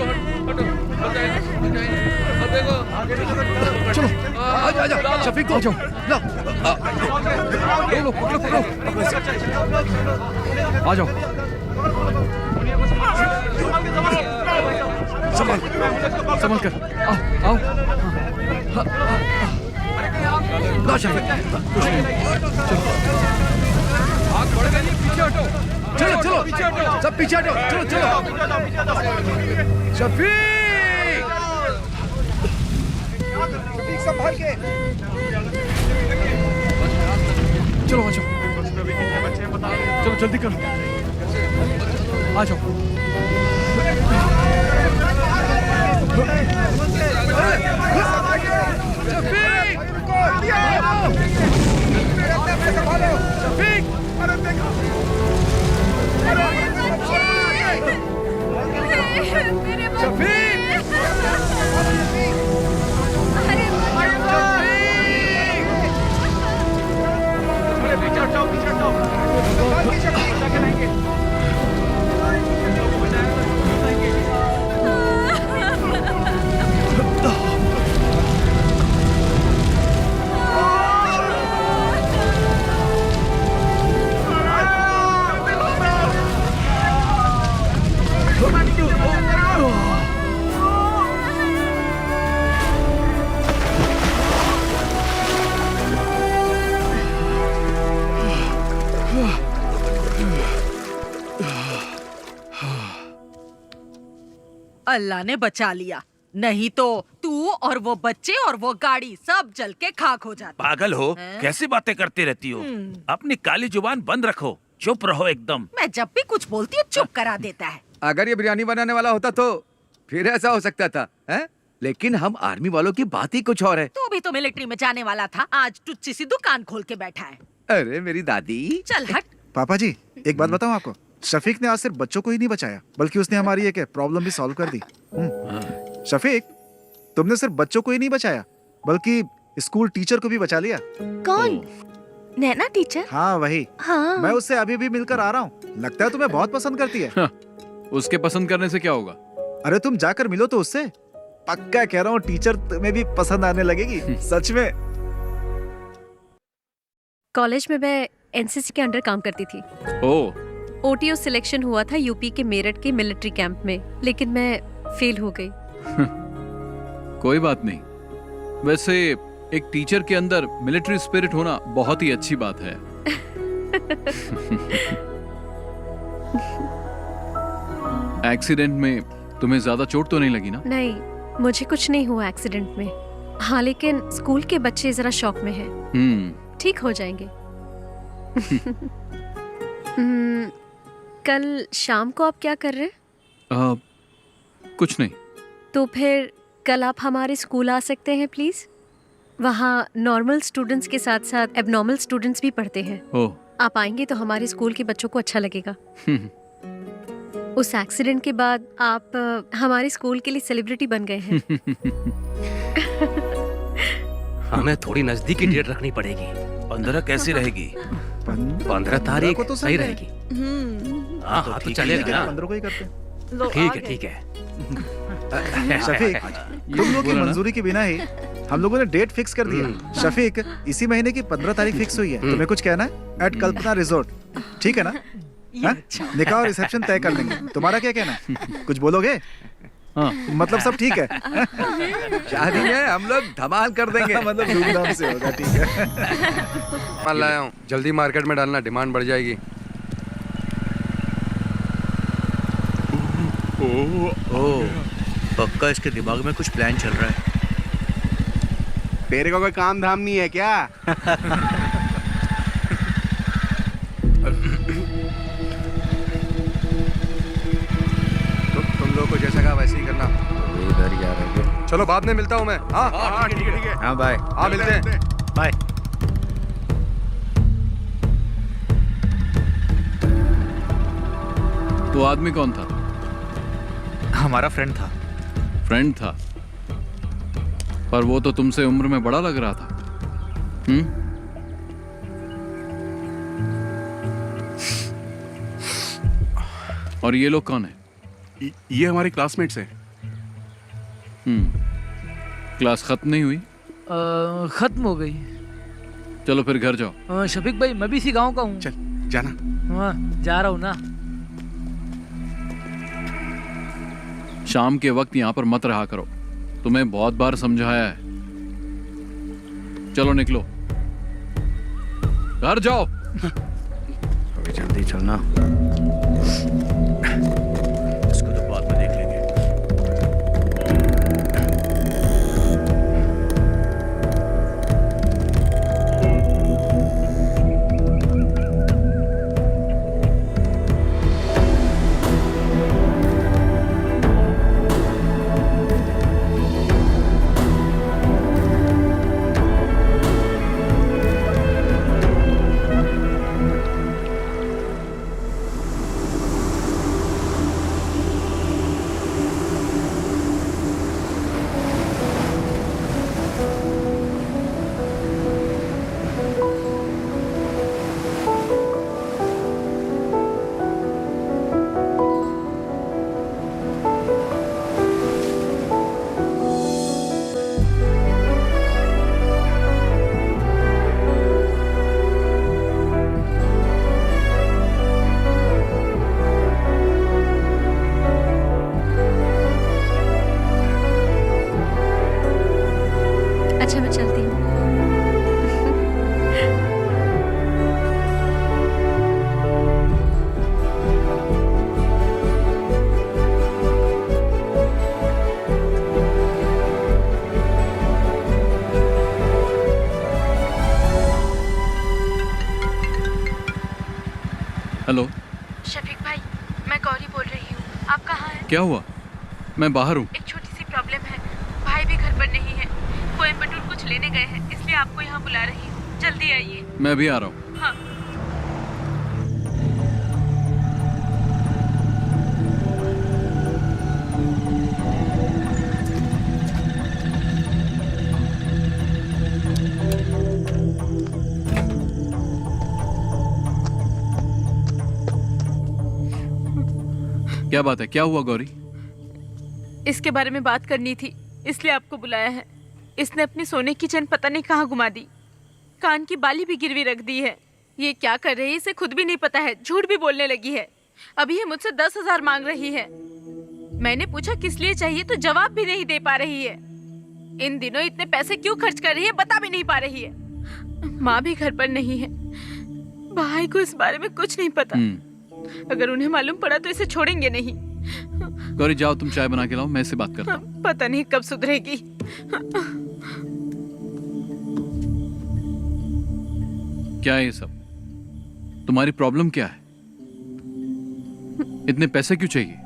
S7: चलो आजा, शफीक को आ जाओ।
S4: लो, पकड़ो। आ जाओ। संभाल कर, आओ। ला शफीक, कुछ नहीं, आग बढ़ गई, पीछे हटो।
S7: चलो, सब पीछे हटो। चलो।
S8: शफीक, संभाल के।
S4: चलो आ जाओ, चलो जल्दी करो, आ जाओ।
S6: अल्लाह ने बचा लिया, नहीं तो तू और वो बच्चे और वो गाड़ी सब जल के खाक हो जाते।
S5: पागल हो, कैसी बातें करती रहती हो? अपनी काली जुबान बंद रखो, चुप रहो एकदम।
S6: मैं जब भी कुछ बोलती हूँ चुप करा देता है।
S8: अगर ये बिरयानी बनाने वाला होता तो फिर ऐसा हो सकता था, हैं? लेकिन हम आर्मी वालों की बात ही कुछ और है।
S6: तू भी तो मिलिट्री में जाने वाला था, आज टुच्ची सी दुकान खोल के बैठा है।
S8: अरे मेरी दादी।
S6: चल हट।
S7: पापा जी, एक बात बताऊं आपको, शफीक ने आज सिर्फ बच्चों को ही नहीं बचाया, बल्कि उसने हमारी एक प्रॉब्लम भी सॉल्व कर दी। शफीक, तुमने सिर्फ बच्चों को ही नहीं बचाया, बल्कि स्कूल टीचर को भी बचा लिया।
S9: कौन? नैना टीचर?
S7: हाँ वही।
S9: हाँ।
S7: मैं उससे अभी भी मिलकर आ रहा हूँ, लगता है तुम्हें बहुत पसंद करती है।
S4: उसके पसंद करने से क्या होगा?
S7: अरे तुम जाकर मिलो तो उससे, पक्का कह रहा हूँ टीचर तुम्हें भी पसंद आने लगेगी, सच में।
S14: कॉलेज में मैं एनसीसी के अंडर काम करती थी। ओटीओ सिलेक्शन हुआ था यूपी के मेरठ के मिलिट्री कैंप में, लेकिन मैं फेल हो गई।
S4: कोई बात नहीं, वैसे एक टीचर के अंदर मिलिट्री स्पिरिट होना बहुत ही अच्छी बात है। एक्सीडेंट में तुम्हें ज्यादा चोट तो नहीं लगी ना?
S14: नहीं, मुझे कुछ नहीं हुआ एक्सीडेंट में। हाँ, लेकिन स्कूल के बच्चे जरा शॉक में हैं। ठीक हो जाएंगे। कल शाम को आप क्या कर रहे हैं?
S4: कुछ नहीं।
S14: तो फिर कल आप हमारे स्कूल आ सकते हैं प्लीज? वहाँ नॉर्मल स्टूडेंट्स के साथ साथ एबनॉर्मल स्टूडेंट्स भी पढ़ते हैं। आप आएंगे तो हमारे स्कूल के बच्चों को अच्छा लगेगा। उस एक्सीडेंट के बाद आप हमारे स्कूल के लिए सेलिब्रिटी बन गए हैं।
S11: हमें थोड़ी नजदीकी डेट रखनी पड़ेगी।
S5: 15 कैसी रहेगी?
S11: 15 तारीख तो सही रहेगी। हाँ
S5: तो
S11: तो चलेगा ना।
S7: 15 को ही करते हैं।
S11: ठीक है।
S7: शफीक, तुम लोगों की मंजूरी के बिना ही हम लोगों ने डेट फिक्स कर दिया। शफीक, इसी महीने की 15 तारीख फिक्स हुई है। तुम्हें कुछ कहना है? एट कल्पना रिजॉर्ट, ठीक है ना? हाँ? निकाह और रिसेप्शन तय कर लेंगे। तुम्हारा क्या कहना है? कुछ बोलोगे? हाँ। मतलब सब ठीक है?
S8: शादी में हम लोग धमाल कर देंगे।
S7: मतलब धूमधाम से होगा, ठीक है।
S15: माल लाया हूँ, जल्दी मार्केट में डालना, डिमांड बढ़ जाएगी।
S12: पक्का इसके दिमाग में कुछ प्लान चल रहा है। तेरे को कोई काम धाम नहीं है क्या?
S15: तुम लोगों को जैसा कहा वैसे ही करना।
S8: इधर ही आ रहे हैं।
S15: चलो बाद में मिलता हूँ मैं। हाँ
S12: ठीक है।
S7: हाँ बाय।
S15: हाँ मिलते हैं।
S7: बाय।
S4: वो आदमी कौन था?
S7: हमारा फ्रेंड था।
S4: फ्रेंड था, पर वो तो तुमसे उम्र में बड़ा लग रहा था। और ये लोग कौन है?
S16: ये हमारे क्लासमेट्स हैं।
S4: क्लास खत्म नहीं हुई?
S17: खत्म हो गई।
S4: चलो फिर घर जाओ।
S17: शफीक भाई, मैं भी इसी गांव का हूँ।
S16: चल जाना।
S17: हाँ, जा रहा हूँ ना।
S4: शाम के वक्त यहाँ पर मत रहा करो, तुम्हें बहुत बार समझाया है। चलो निकलो, घर जाओ।
S12: अभी जल्दी चलना, इसको तो बाद में देख लेंगे।
S14: अच्छा मैं चलती हूँ।
S4: हेलो
S9: शफीक भाई, मैं गौरी बोल रही हूँ। आप कहाँ हैं?
S4: क्या हुआ? मैं बाहर हूँ।
S9: एक छोटी सी प्रॉब्लम है, भाई भी घर पर नहीं है, कोयम्बटूर कुछ लेने गए हैं, इसलिए आपको यहाँ बुला रही हूँ। जल्दी आइए।
S4: मैं भी आ रहा हूँ।
S9: हाँ।
S4: क्या बात है? क्या हुआ गौरी?
S9: इसके बारे में बात करनी थी, इसलिए आपको बुलाया है। इसने अपनी सोने की चैन पता नहीं कहाँ घुमा दी, कान की बाली भी गिरवी रख दी है। ये क्या कर रही है इसे खुद भी नहीं पता है, झूठ भी बोलने लगी है। अभी ये मुझसे 10,000 मांग रही है। मैंने पूछा किस लिए चाहिए तो जवाब भी नहीं दे पा रही है। इन दिनों इतने पैसे क्यों खर्च कर रही है बता भी नहीं पा रही है। माँ भी घर पर नहीं है, भाई को इस बारे में कुछ नहीं पता। अगर उन्हें मालूम पड़ा तो इसे छोड़ेंगे नहीं।
S4: गौरी जाओ, तुम चाय बना के लाओ, मैं इससे बात करता हूँ।
S9: पता नहीं कब सुधरेगी।
S4: क्या है ये सब? तुम्हारी प्रॉब्लम क्या है? इतने पैसे क्यों चाहिए?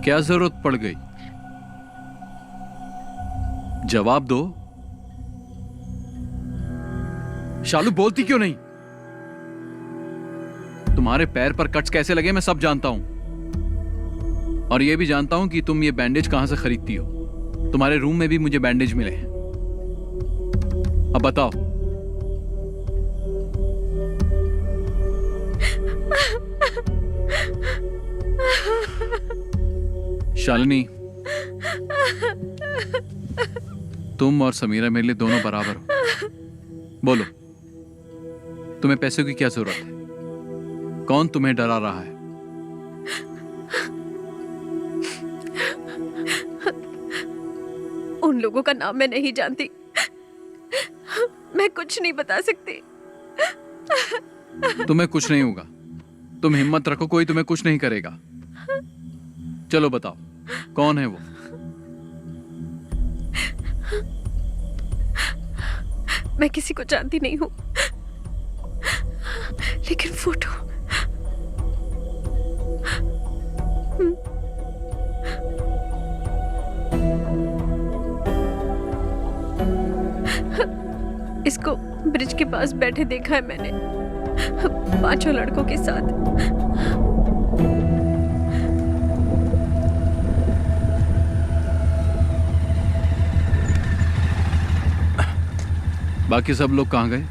S4: क्या जरूरत पड़ गई? जवाब दो। शालू बोलती क्यों नहीं? तुम्हारे पैर पर कट्स कैसे लगे मैं सब जानता हूं, और यह भी जानता हूं कि तुम ये बैंडेज कहां से खरीदती हो। तुम्हारे रूम में भी मुझे बैंडेज मिले हैं। अब बताओ। शालिनी, तुम और समीरा मेरे लिए दोनों बराबर हो। बोलो, तुम्हें पैसों की क्या जरूरत है? कौन तुम्हें डरा रहा है?
S14: उन लोगों का नाम मैं नहीं जानती, मैं कुछ नहीं बता सकती।
S4: तुम्हें कुछ नहीं होगा, तुम हिम्मत रखो, कोई तुम्हें कुछ नहीं करेगा। चलो बताओ, कौन है वो?
S14: मैं किसी को जानती नहीं हूँ, लेकिन फोटो इसको ब्रिज के पास बैठे देखा है मैंने, 5 लड़कों के साथ।
S4: बाकी सब लोग कहाँ गए?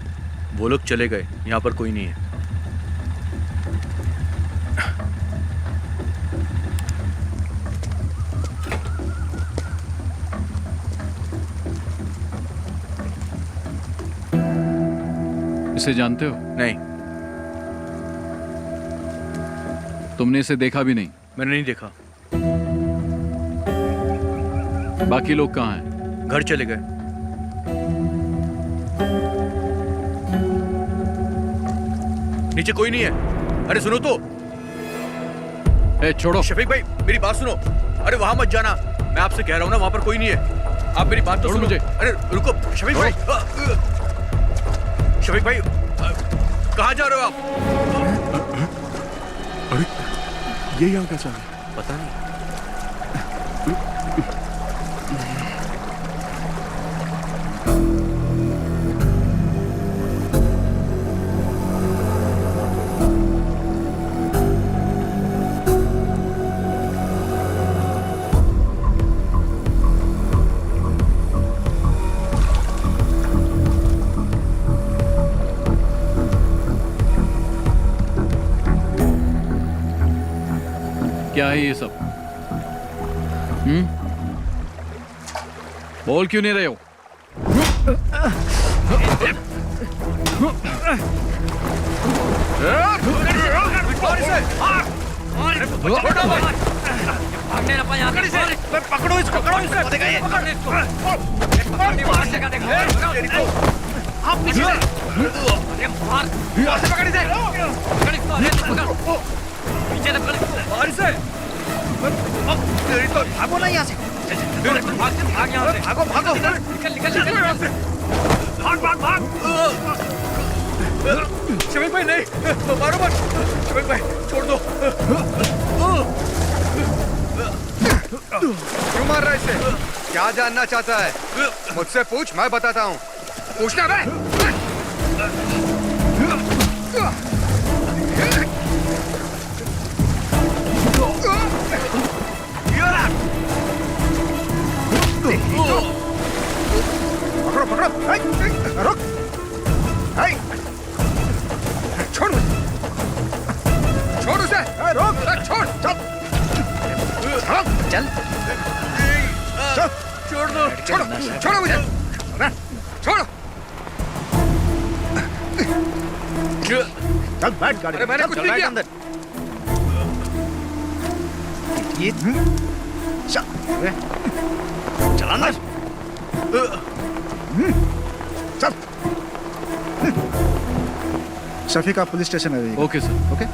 S12: वो लोग चले गए, यहाँ पर कोई नहीं है।
S4: इसे जानते हो?
S12: नहीं।
S4: तुमने इसे देखा भी नहीं?
S12: मैंने नहीं देखा।
S4: बाकी लोग कहाँ हैं?
S12: घर चले गए। नीचे कोई नहीं है। अरे सुनो तो।
S4: छोड़ो।
S12: शफीक भाई मेरी बात सुनो। अरे वहां मत जाना, मैं आपसे कह रहा हूँ ना, वहां पर कोई नहीं है। आप मेरी बात तो सुनो।
S4: मुझे।
S12: अरे रुको शफीक भाई। शफीक भाई कहाँ जा रहे हो आप?
S16: अरे ये यहाँ कैसा है?
S12: पता नहीं।
S4: क्या है ये सब? बोल क्यों नहीं रहे हो?
S12: पकड़ो इसको, पकड़ो भागो ना यहाँ से। भागो भागो, निकल। भाग। शफीक भाई नहीं, मारो मत। शफीक भाई छोड़ दो।
S15: क्यों मार रहा है इसे? क्या जानना चाहता है? मुझसे पूछ, मैं बताता हूँ। पूछना बे। पकड़ो, रुक। छोड़ उसे। रोक, छोड़। चल। छोड़ दो। छोड़ो मुझे। छोड़ो।
S7: चल बैठ गाड़ी।
S15: अरे मैंने कुछ नहीं किया।
S7: ये
S12: चलाना।
S7: चल। शफीक आप पुलिस स्टेशन आ जाइए।
S4: Okay sir.
S7: ओके।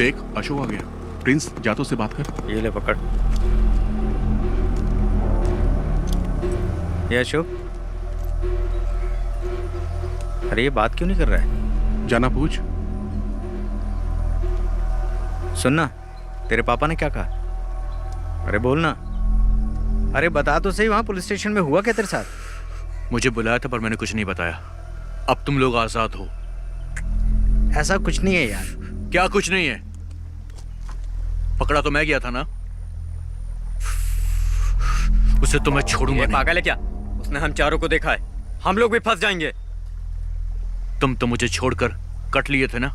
S16: देख अशोक आ गया। प्रिंस जा तो उससे बात कर।
S12: ये ले पकड़। ये अशोक, अरे ये बात क्यों नहीं कर रहा है?
S16: जाना पूछ।
S12: सुनना, तेरे पापा ने क्या कहा? अरे बोलना। अरे बता तो सही, वहाँ पुलिस स्टेशन में हुआ क्या तेरे साथ?
S18: मुझे बुलाया था पर मैंने कुछ नहीं बताया। अब तुम लोग आजाद हो।
S12: ऐसा कुछ नहीं है यार।
S18: क्या कुछ नहीं है? पकड़ा तो मैं गया था ना, उसे तो मैं छोड़ूंगा नहीं।
S12: पागल है क्या? उसने हम चारों को देखा है, हम लोग भी फंस जाएंगे।
S18: तुम तो मुझे छोड़कर कट लिए थे ना।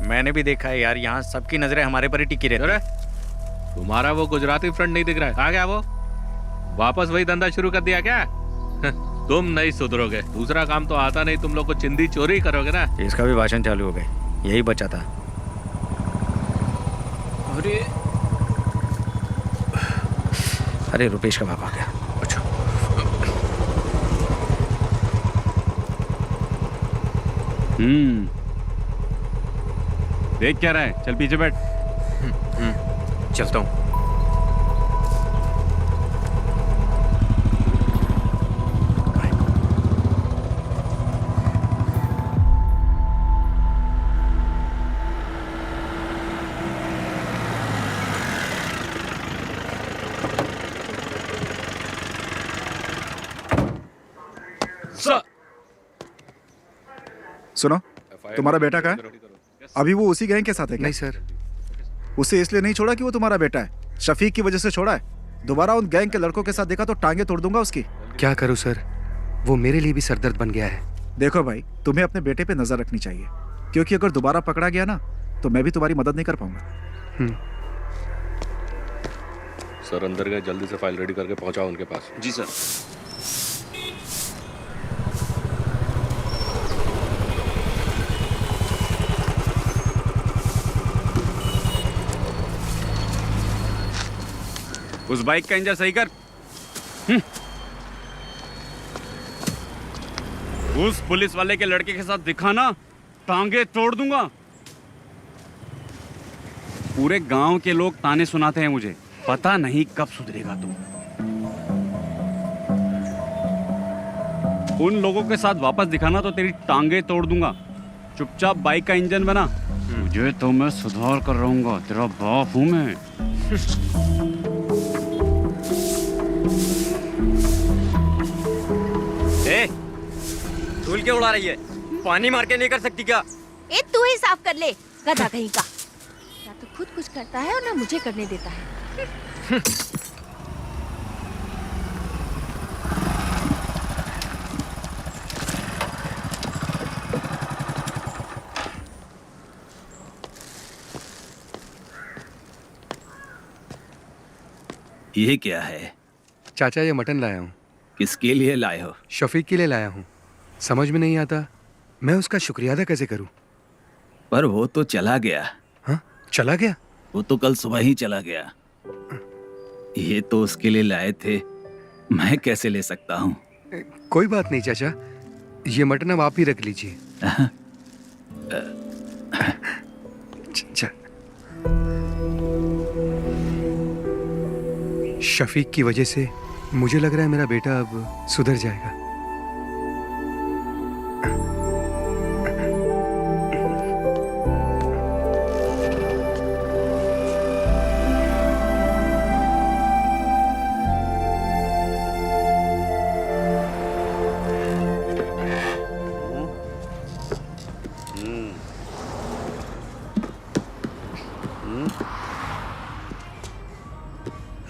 S12: मैंने भी देखा है यार, यहाँ सबकी नजरें हमारे पर ही टिकी रहती है।
S19: तुम्हारा वो गुजराती फ्रेंड नहीं दिख रहा है? आ गया वो? वापस वही धंधा शुरू कर दिया क्या? तुम नहीं सुधरोगे। दूसरा काम तो आता नहीं, तुम लोग को चिंदी चोरी करोगे ना।
S12: इसका भी भाषण चालू हो गए, यही बचा था। अरे रुपेश का बाप आ गया।
S18: अच्छा।
S19: देख क्या रहा है? चल पीछे बैठ।
S12: चलता हूँ।
S7: सुनो, तुम्हारा बेटा कहाँ है? अभी वो उसी गैंग के साथ है क्या?
S15: नहीं सर।
S7: उसे इसलिए नहीं छोड़ा कि वो तुम्हारा बेटा है, शफीक की वजह से छोड़ा है। दोबारा उन गैंग के लड़कों के साथ देखा तो टांगे तोड़ दूंगा उसकी।
S15: क्या करूं सर, वो मेरे लिए भी सरदर्द बन गया है।
S7: देखो भाई, तुम्हें अपने बेटे पे नजर रखनी चाहिए, क्योंकि अगर दोबारा पकड़ा गया ना तो मैं भी तुम्हारी मदद नहीं कर पाऊंगा।
S16: सर अंदर गए, जल्दी से फाइल रेडी करके पहुंचाओ उनके पास।
S19: जी सर।
S20: उस बाइक का इंजन सही कर। उस पुलिस वाले के लड़के के साथ दिखाना, टांगे तोड़ दूंगा। पूरे गांव के लोग ताने सुनाते हैं मुझे, पता नहीं कब सुधरेगा तू। उन लोगों के साथ वापस दिखाना तो तेरी टांगे तोड़ दूंगा। चुपचाप बाइक का इंजन बना। मुझे तो मैं सुधार कर रहूंगा, तेरा बाप हूं मैं।
S12: धूल क्यों उड़ा रही है? पानी मार के नहीं कर सकती क्या?
S1: ए तू ही साफ कर ले, गधा कहीं का। ना तो खुद कुछ करता है और ना मुझे करने देता है।
S5: ये क्या है?
S15: चाचा ये मटन लाया हूँ।
S5: किसके लिए लाए हो?
S15: शफीक के लिए लाया हूँ। समझ में नहीं आता मैं उसका शुक्रिया अदा कैसे करूँ।
S5: पर वो तो चला गया।
S15: हाँ, चला गया?
S5: वो तो कल सुबह ही चला गया। ये तो उसके लिए लाए थे, मैं कैसे ले सकता हूँ?
S15: कोई बात नहीं चाचा, ये मटन अब आप ही रख लीजिए। शफीक की वजह से मुझे लग रहा है मेरा बेटा अब सुधर जाएगा।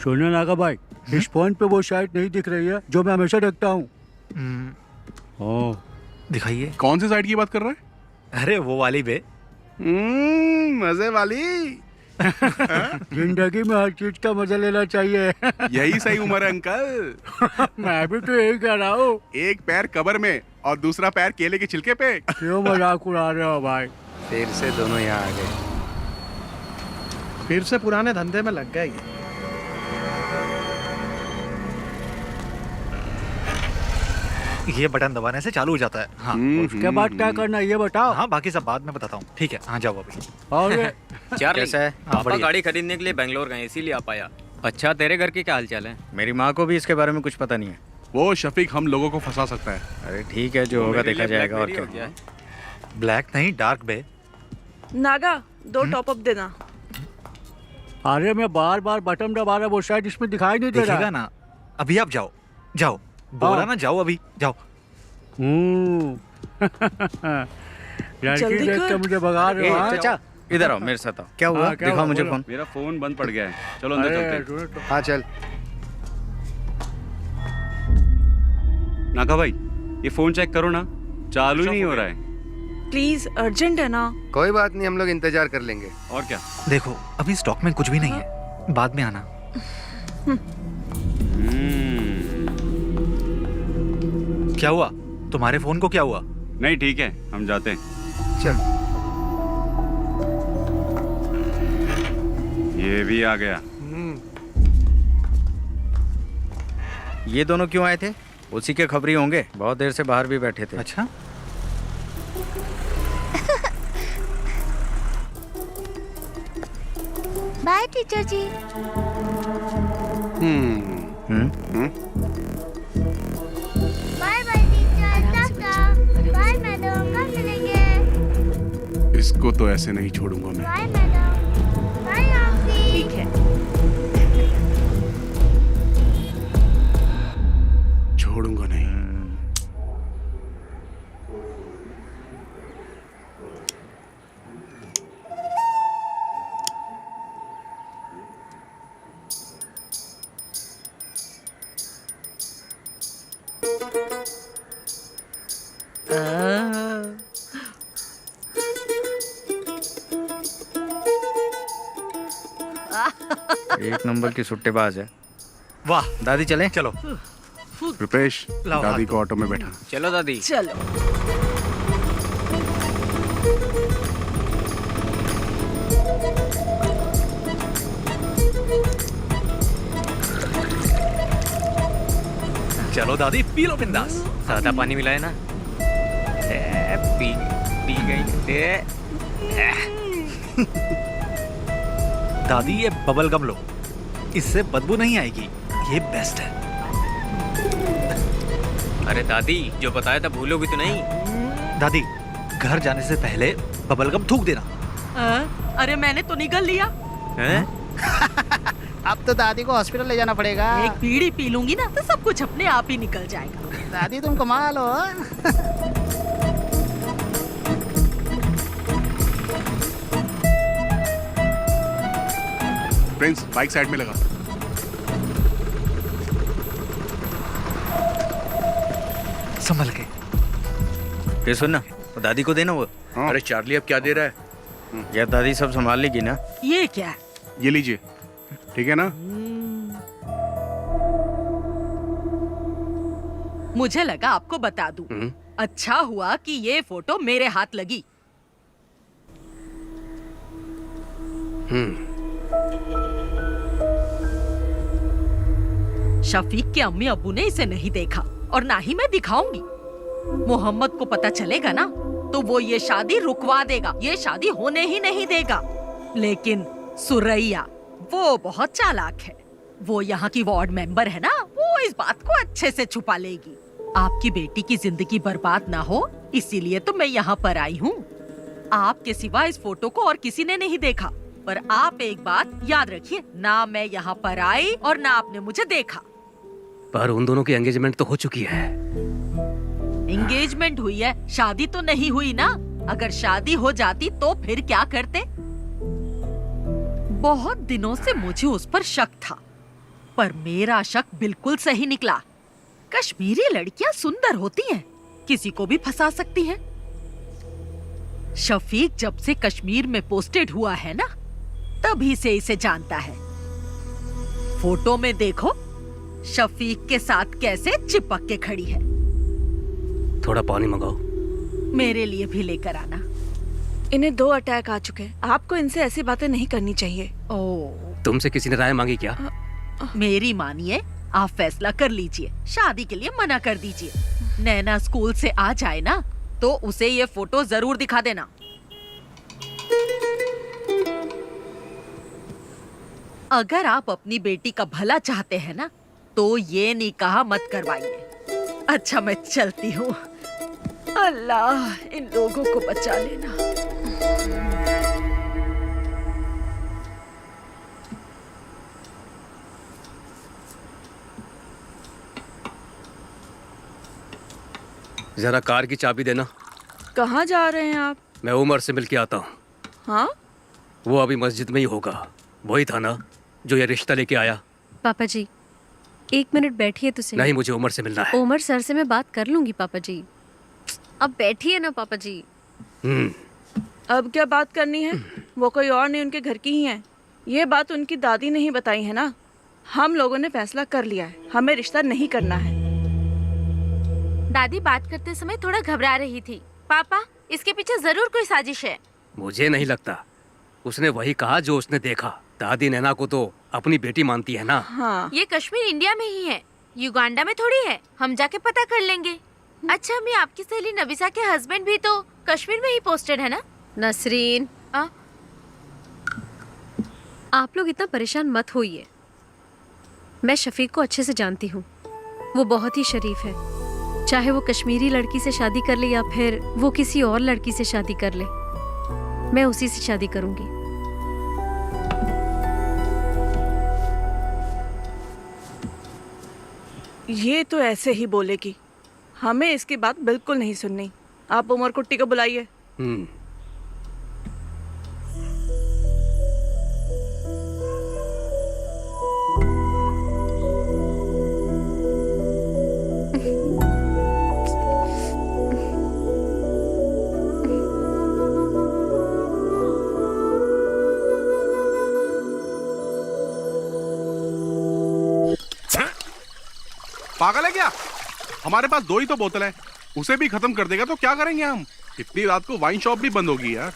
S21: सुनो नागा भाई, इस फोन पे वो साइट नहीं दिख रही है जो मैं हमेशा देखता हूँ।
S16: दिखाइए। कौन सी साइड की बात कर रहा है?
S12: अरे वो वाली बे।
S16: मजे वाली।
S21: जिंदगी में हर चीज का मजा लेना चाहिए।
S16: यही सही उम्र है अंकल।
S21: मैं भी तो यही कह रहा हूँ।
S16: एक पैर कब्र में और दूसरा पैर केले के छिलके पे।
S21: क्यों मजाक उड़ा रहे हो भाई?
S15: फिर से दोनों यहाँ आ गए।
S13: फिर से पुराने धंधे में लग गए ये।
S22: ये बटन दबाने से चालू हो जाता है। हाँ।
S21: उसके बाद क्या करना ये बताओ।
S22: हाँ बाकी सब बाद में बताता हूँ। ठीक है, हाँ जाओ अभी।
S12: चार्ली,
S22: कैसा है?
S12: पापा गाड़ी खरीदने के लिए बेंगलोर गए, इसीलिए आप आया। अच्छा, तेरे घर के क्या हाल चाल है? मेरी माँ को भी इसके बारे में कुछ पता नहीं है।
S16: वो शफीक हम लोगों को फंसा सकता है।
S22: अरे ठीक है, जो होगा देखा जाएगा। और क्या? ब्लैक नहीं, डार्क बे।
S23: नागा 2 टॉप अप देना।
S21: अरे मैं बार बार बटन दबा रहा, वो शायद इसमें दिखाई नहीं दे रहा।
S22: दिखेगा ना। अभी आप जाओ, जाओ, बोला ना जाओ, अभी जाओ।
S21: लड़की देख के मुझे भगा रहे हो।
S20: चाचा इधर आओ, मेरे साथ आओ।
S22: क्या हुआ? दिखाओ मुझे फोन।
S20: मेरा फोन बंद पड़ गया है, चलो अंदर चलते हैं।
S22: हाँ चल।
S20: नागा भाई, ये फोन चेक करो ना, चालू ही नहीं हो रहा है।
S23: प्लीज, अर्जेंट है ना।
S22: कोई बात नहीं, हम लोग इंतजार कर लेंगे।
S20: और क्या?
S22: देखो अभी स्टॉक में कुछ भी नहीं है, बाद में आना। क्या हुआ? तुम्हारे फोन को क्या हुआ?
S20: नहीं ठीक है, हम जाते हैं।
S22: चल।
S20: ये भी आ गया।
S22: ये दोनों क्यों आए थे? उसी के खबरी होंगे, बहुत देर से बाहर भी बैठे थे। अच्छा।
S2: Bye teacher ji. Bye bye teacher, tata. Bye madam, कब मिलेंगे?
S16: इसको तो ऐसे नहीं छोड़ूंगा मैं।
S2: Bye madam. Bye aunty.
S1: ठीक है,
S16: छोड़ूंगा नहीं।
S22: एक नंबर की सुट्टेबाज है। वाह दादी, चलें? चलो।
S16: रुपेश,
S22: लाओ
S16: दादी
S22: हाथ
S16: को ऑटो में बैठा।
S11: चलो दादी।
S1: चलो।
S22: चलो दादी, पी लो बिंदास।
S11: सादा पानी मिला है ना? पी गई।
S22: दादी ये बबल गम लो, इससे बदबू नहीं आएगी, ये बेस्ट है।
S11: अरे दादी, जो बताया था भूलोगी तो नहीं?
S22: दादी घर जाने से पहले बबल गम थूक देना।
S6: अरे मैंने तो निगल लिया।
S3: अब तो दादी को हॉस्पिटल ले जाना पड़ेगा।
S6: एक बीड़ी पी लूंगी ना तो सब कुछ अपने आप ही निकल जाएगा।
S3: दादी तुम कमाल हो।
S16: प्रिंस, बाइक साइड में लगा।
S22: संभल के।
S21: ये सुन ना, वो दादी को देना वो।
S22: अरे चार्ली, अब क्या दे रहा है?
S21: यार दादी सब संभाल लेगी ना।
S6: ये क्या है?
S16: ये लीजिए, ठीक है ना?
S6: मुझे लगा आपको बता दूं। अच्छा हुआ कि ये फोटो मेरे हाथ लगी। शफीक के अम्मी अब्बू ने इसे नहीं देखा और ना ही मैं दिखाऊंगी। मोहम्मद को पता चलेगा ना तो वो ये शादी रुकवा देगा, ये शादी होने ही नहीं देगा। लेकिन सुरैया वो बहुत चालाक है। वो यहाँ की वार्ड मेंबर है ना, वो इस बात को अच्छे से छुपा लेगी। आपकी बेटी की जिंदगी बर्बाद ना हो इसीलिए तो मैं यहाँ पर आई हूँ। आपके सिवा इस फोटो को और किसी ने नहीं देखा। पर आप एक बात याद रखिए, ना मैं यहाँ पर आई और ना आपने मुझे देखा।
S11: पर उन दोनों की एंगेजमेंट तो हो चुकी है।
S6: एंगेजमेंट हुई है, शादी तो नहीं हुई ना। अगर शादी हो जाती तो फिर क्या करते? बहुत दिनों से मुझे उस पर शक था, पर मेरा शक बिल्कुल सही निकला। कश्मीरी लड़कियां सुंदर होती हैं, किसी को भी फंसा सकती हैं। शफीक जब से कश्मीर में पोस्टेड हुआ है ना, तभी से इसे जानता है। फोटो में देखो शफीक के साथ कैसे चिपक के खड़ी है।
S11: थोड़ा पानी मंगाओ।
S6: मेरे लिए भी लेकर आना।
S23: इन्हें 2 अटैक आ चुके हैं, आपको इनसे ऐसी बातें नहीं करनी चाहिए।
S11: तुमसे किसी ने राय मांगी क्या?
S6: मेरी मानिए, आप फैसला कर लीजिए, शादी के लिए मना कर दीजिए। नैना स्कूल से आ जाए ना तो उसे ये फोटो जरूर दिखा देना। अगर आप अपनी बेटी का भला चाहते हैं ना तो ये निकाह मत करवाइए। अच्छा मैं चलती हूँ। अल्लाह इन लोगों को बचा लेना।
S11: जरा कार की चाबी देना।
S23: कहाँ जा रहे हैं आप?
S11: मैं उमर से मिल के आता हूँ।
S23: हाँ?
S11: वो अभी मस्जिद में ही होगा। वही था ना जो ये रिश्ता लेके आया।
S14: पापा जी 1 मिनट बैठिए तो सही।
S11: नहीं, मुझे उमर से मिलना है।
S14: उमर सर से मैं बात कर लूंगी पापा जी। अब बैठिए ना पापा जी।
S23: अब क्या बात करनी है? वो कोई और नहीं, उनके घर की ही है। ये बात उनकी दादी ने ही बताई है ना। हम लोगों ने फैसला कर लिया है, हमें रिश्ता नहीं करना है।
S9: दादी बात करते समय थोड़ा घबरा रही थी। पापा इसके पीछे जरूर कोई साजिश है।
S11: मुझे नहीं लगता। उसने वही कहा जो उसने देखा। दादी नैना को तो अपनी बेटी मानती है ना।
S23: हाँ।
S9: ये कश्मीर इंडिया में ही है, युगांडा में थोड़ी है। हम जाके पता कर लेंगे। अच्छा मैं आपकी सहेली नबीसा के हस्बैंड भी तो कश्मीर में ही पोस्टेड है ना?
S14: नसरीन आप लोग इतना परेशान मत होइए। मैं शफीक को अच्छे से जानती हूँ। वो बहुत ही शरीफ है। चाहे वो कश्मीरी लड़की से शादी कर ले या फिर वो किसी और लड़की से शादी कर ले, मैं उसी से शादी करूंगी।
S23: ये तो ऐसे ही बोलेगी। हमें इसकी बात बिल्कुल नहीं सुननी। आप उमर कुट्टी को बुलाइए।
S16: पागल है क्या? हमारे पास 2 ही तो बोतल है, उसे भी खत्म कर देगा तो क्या करेंगे हम? इतनी रात को वाइन शॉप भी बंद होगी यार।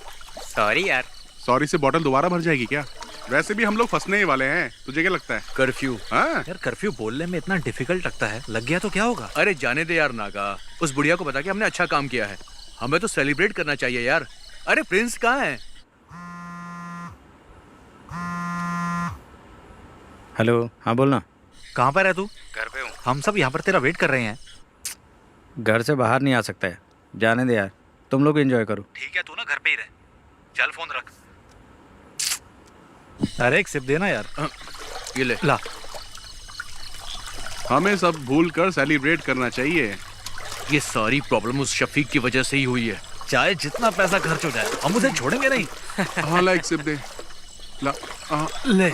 S18: सॉरी यार।
S16: सॉरी से बोतल दोबारा भर जाएगी क्या? वैसे भी हम लोग फंसने ही वाले हैं। तुझे क्या लगता है?
S18: कर्फ्यू।
S16: हाँ?
S18: यार कर्फ्यू बोलने में इतना डिफिकल्ट लगता है। लग गया तो क्या होगा? अरे जाने दे यार नागा। उस बुढ़िया को बता के हमने अच्छा काम किया है। हमें तो सेलिब्रेट करना चाहिए यार। अरे प्रिंस कहाँ है?
S22: हेलो, हाँ बोलना।
S18: कहाँ पर है तू? घर पे हूँ। हम सब यहाँ पर तेरा वेट कर रहे हैं।
S22: घर से बाहर नहीं आ सकता है। जाने दे यार, तुम लोग एंजॉय करो।
S18: ठीक है, तू ना घर पे ही रह। चल फोन रख। अरे एक सिप देना यार।
S4: ये ले।
S18: ला।
S16: हमें सब भूल कर सेलिब्रेट करना चाहिए।
S18: ये सारी प्रॉब्लम उस शफीक की वजह से ही हुई है। चाहे जितना पैसा खर्च हो जाए हम उसे छोड़ेंगे नहीं।
S16: हाँ ला, एक सिप दे। ला।
S18: ले।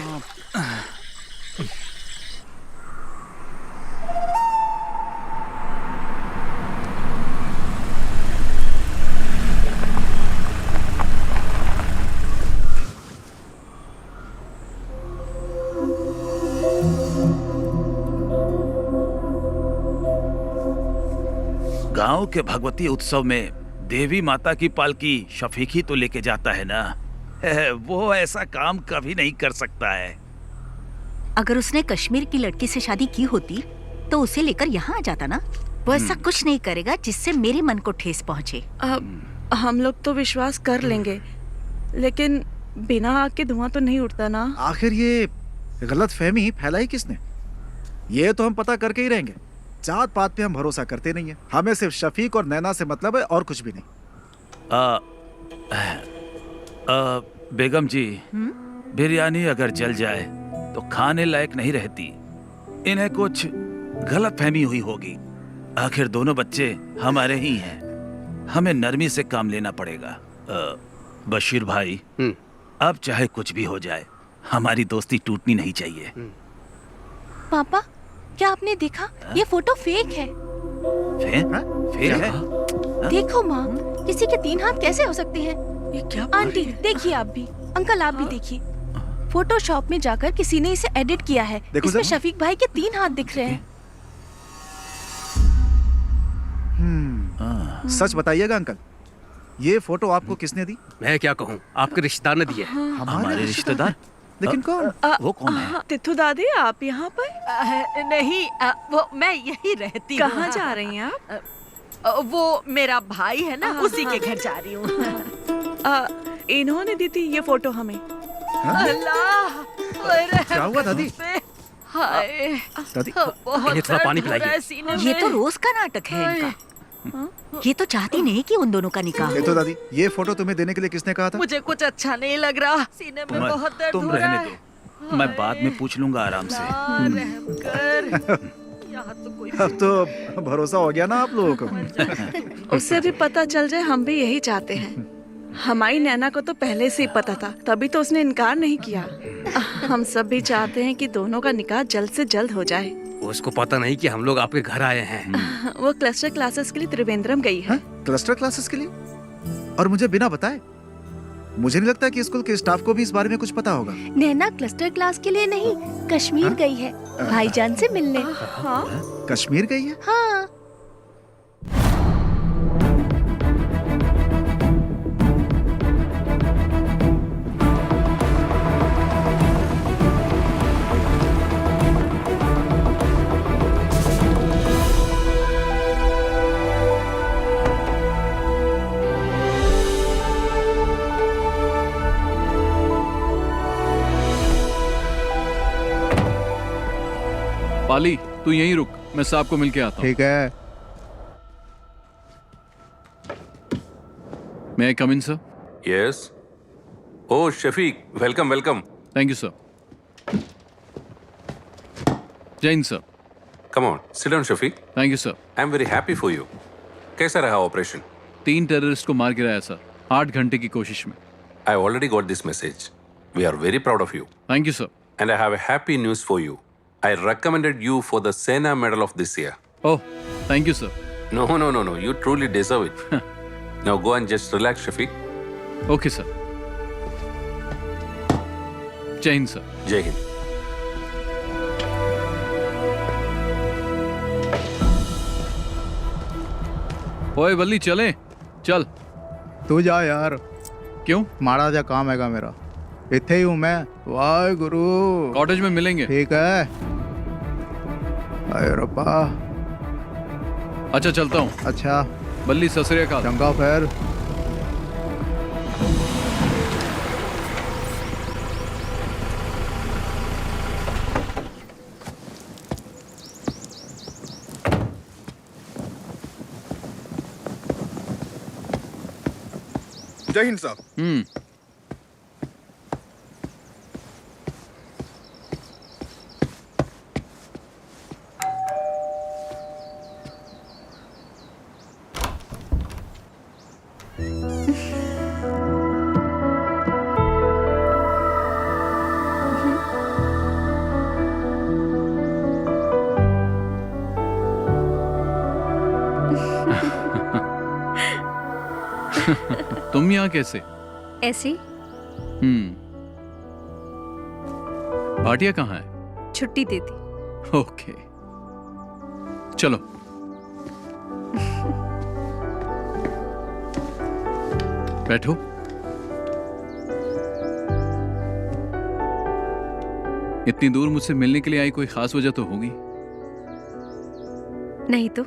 S5: गांव के भगवती उत्सव में देवी माता की पालकी शफीक ही तो लेके जाता है ना। वो ऐसा काम कभी नहीं कर सकता है।
S1: अगर उसने कश्मीर की लड़की से शादी की होती तो उसे लेकर यहाँ आ जाता ना। वो ऐसा कुछ नहीं करेगा जिससे मेरे मन को ठेस पहुँचे।
S23: हम लोग तो विश्वास कर लेंगे, लेकिन बिना आग के धुआं तो नहीं उठता ना।
S7: आखिर ये गलत फहमी फैलाई किसने? ये तो हम पता करके ही रहेंगे। जात पात पे हम भरोसा करते नहीं है। हमें सिर्फ शफीक और नैना से मतलब है और कुछ भी नहीं।
S5: बेगम जी, बिरयानी अगर जल जाए तो खाने लायक नहीं रहती। इन्हें कुछ गलत फहमी हुई होगी। आखिर दोनों बच्चे हमारे ही हैं। हमें नरमी से काम लेना पड़ेगा। बशीर भाई, अब चाहे कुछ भी हो जाए हमारी दोस्ती टूटनी नहीं चाहिए।
S9: पापा क्या आपने देखा? ये फोटो फेक है।
S5: फेक है?
S9: देखो माँ, किसी के 3 हाथ कैसे हो सकते हैं?
S23: ये क्या?
S9: आंटी देखिए, आप भी, अंकल आप भी देखिए। फोटोशॉप में जाकर किसी ने इसे एडिट किया है। इसमें शफीक भाई के 3 हाथ दिख रहे हैं।
S7: सच बताइएगा अंकल, ये फोटो आपको किसने दी?
S11: मैं क्या कहूँ, आपके रिश्तेदार ने दी है।
S7: हमारे
S11: रिश्तेदार?
S7: लेकिन कौन?
S11: वो कौन है?
S23: तिथु दादी, आप यहाँ पर?
S6: नहीं, वो मैं यही रहती हूँ।
S23: कहाँ जा रही हैं आप?
S6: वो मेरा भाई है ना, उसी के घर जा रही हूँ।
S23: इन्होंने दी थी ये फोटो हमें।
S6: अल्लाह,
S7: क्या हुआ दादी?
S1: हाय
S7: दादी
S1: बहुत
S11: इन्हें थोड़ा
S1: दर्द
S11: पानी
S1: हो रहा
S11: पिलाइए।
S1: है सीने
S10: ये
S1: में।
S10: तो रोज का नाटक है इनका। ये तो चाहती नहीं कि उन दोनों का निकाह
S7: ये
S10: हो।
S7: तो दादी, ये फोटो तुम्हें देने के लिए किसने कहा था?
S1: मुझे कुछ अच्छा नहीं लग रहा, सीने में बहुत दर्द
S5: तुम
S1: हो रहा
S5: रहने
S1: है।
S5: दो, मैं बाद में पूछ लूंगा आराम से।
S1: रहम कर। यहाँ तो कोई
S7: अब तो भरोसा हो गया ना आप लोगों को।
S23: उससे भी पता चल जाए, हम भी यही चाहते हैं। हमारी नैना को तो पहले से ही पता था, तभी तो उसने इनकार नहीं किया। हम सब भी चाहते हैं कि दोनों का निकाह जल्द से जल्द हो जाए।
S11: उसको पता नहीं कि हम लोग आपके घर आए हैं।
S23: वो क्लस्टर क्लासेस के लिए त्रिवेंद्रम गई है।
S7: क्लस्टर क्लासेस के लिए? और मुझे बिना बताए? मुझे नहीं लगता कि स्कूल के स्टाफ को भी इस बारे में कुछ पता होगा।
S2: नैना क्लस्टर क्लास के लिए नहीं, कश्मीर गई है भाईजान से मिलने।
S23: हाँ?
S7: कश्मीर गई है?
S2: हाँ।
S4: पाली, तू यहीं रुक, मैं साहब को मिलके आता हूँ।
S7: ठीक है।
S4: मैं I come in sir?
S8: Yes. Oh, Shafiq, welcome, welcome.
S4: Thank you sir. Jai Hind sir.
S8: Come on, sit down, Shafiq.
S4: Thank you sir.
S8: I'm very happy for you. कैसा रहा ऑपरेशन?
S4: 3 टेररिस्ट को मार गिराया सर, 8 घंटे की कोशिश में।
S8: I already got this message. We are very proud of you.
S4: Thank you sir.
S8: And I have a happy news for you. I recommended you for the Sena Medal of this year.
S4: Oh, thank you sir.
S8: No, no, no, no. You truly deserve it. Now go and just relax, Shafiq.
S4: Okay sir. Jai Hind sir.
S8: Jai Hind.
S4: ओए बल्ली, चले चल।
S3: तू जा यार।
S4: क्यों?
S3: माड़ा जा काम हैगा मेरा, इत्थे ही हूँ मैं। वाहे गुरु।
S4: कॉटेज में मिलेंगे।
S3: ठीक है। अरे रब्बा।
S4: अच्छा चलता हूँ।
S3: अच्छा।
S4: बल्ली, सत श्री अकाल।
S3: चंगा फिर।
S16: जय हिंद साहब।
S4: तुम यहाँ कैसे?
S14: ऐसे ही।
S4: भाटिया कहाँ है?
S14: छुट्टी दे दी।
S4: ओके, चलो। बैठो। इतनी दूर मुझसे मिलने के लिए आई, कोई खास वजह तो होगी?
S14: नहीं तो।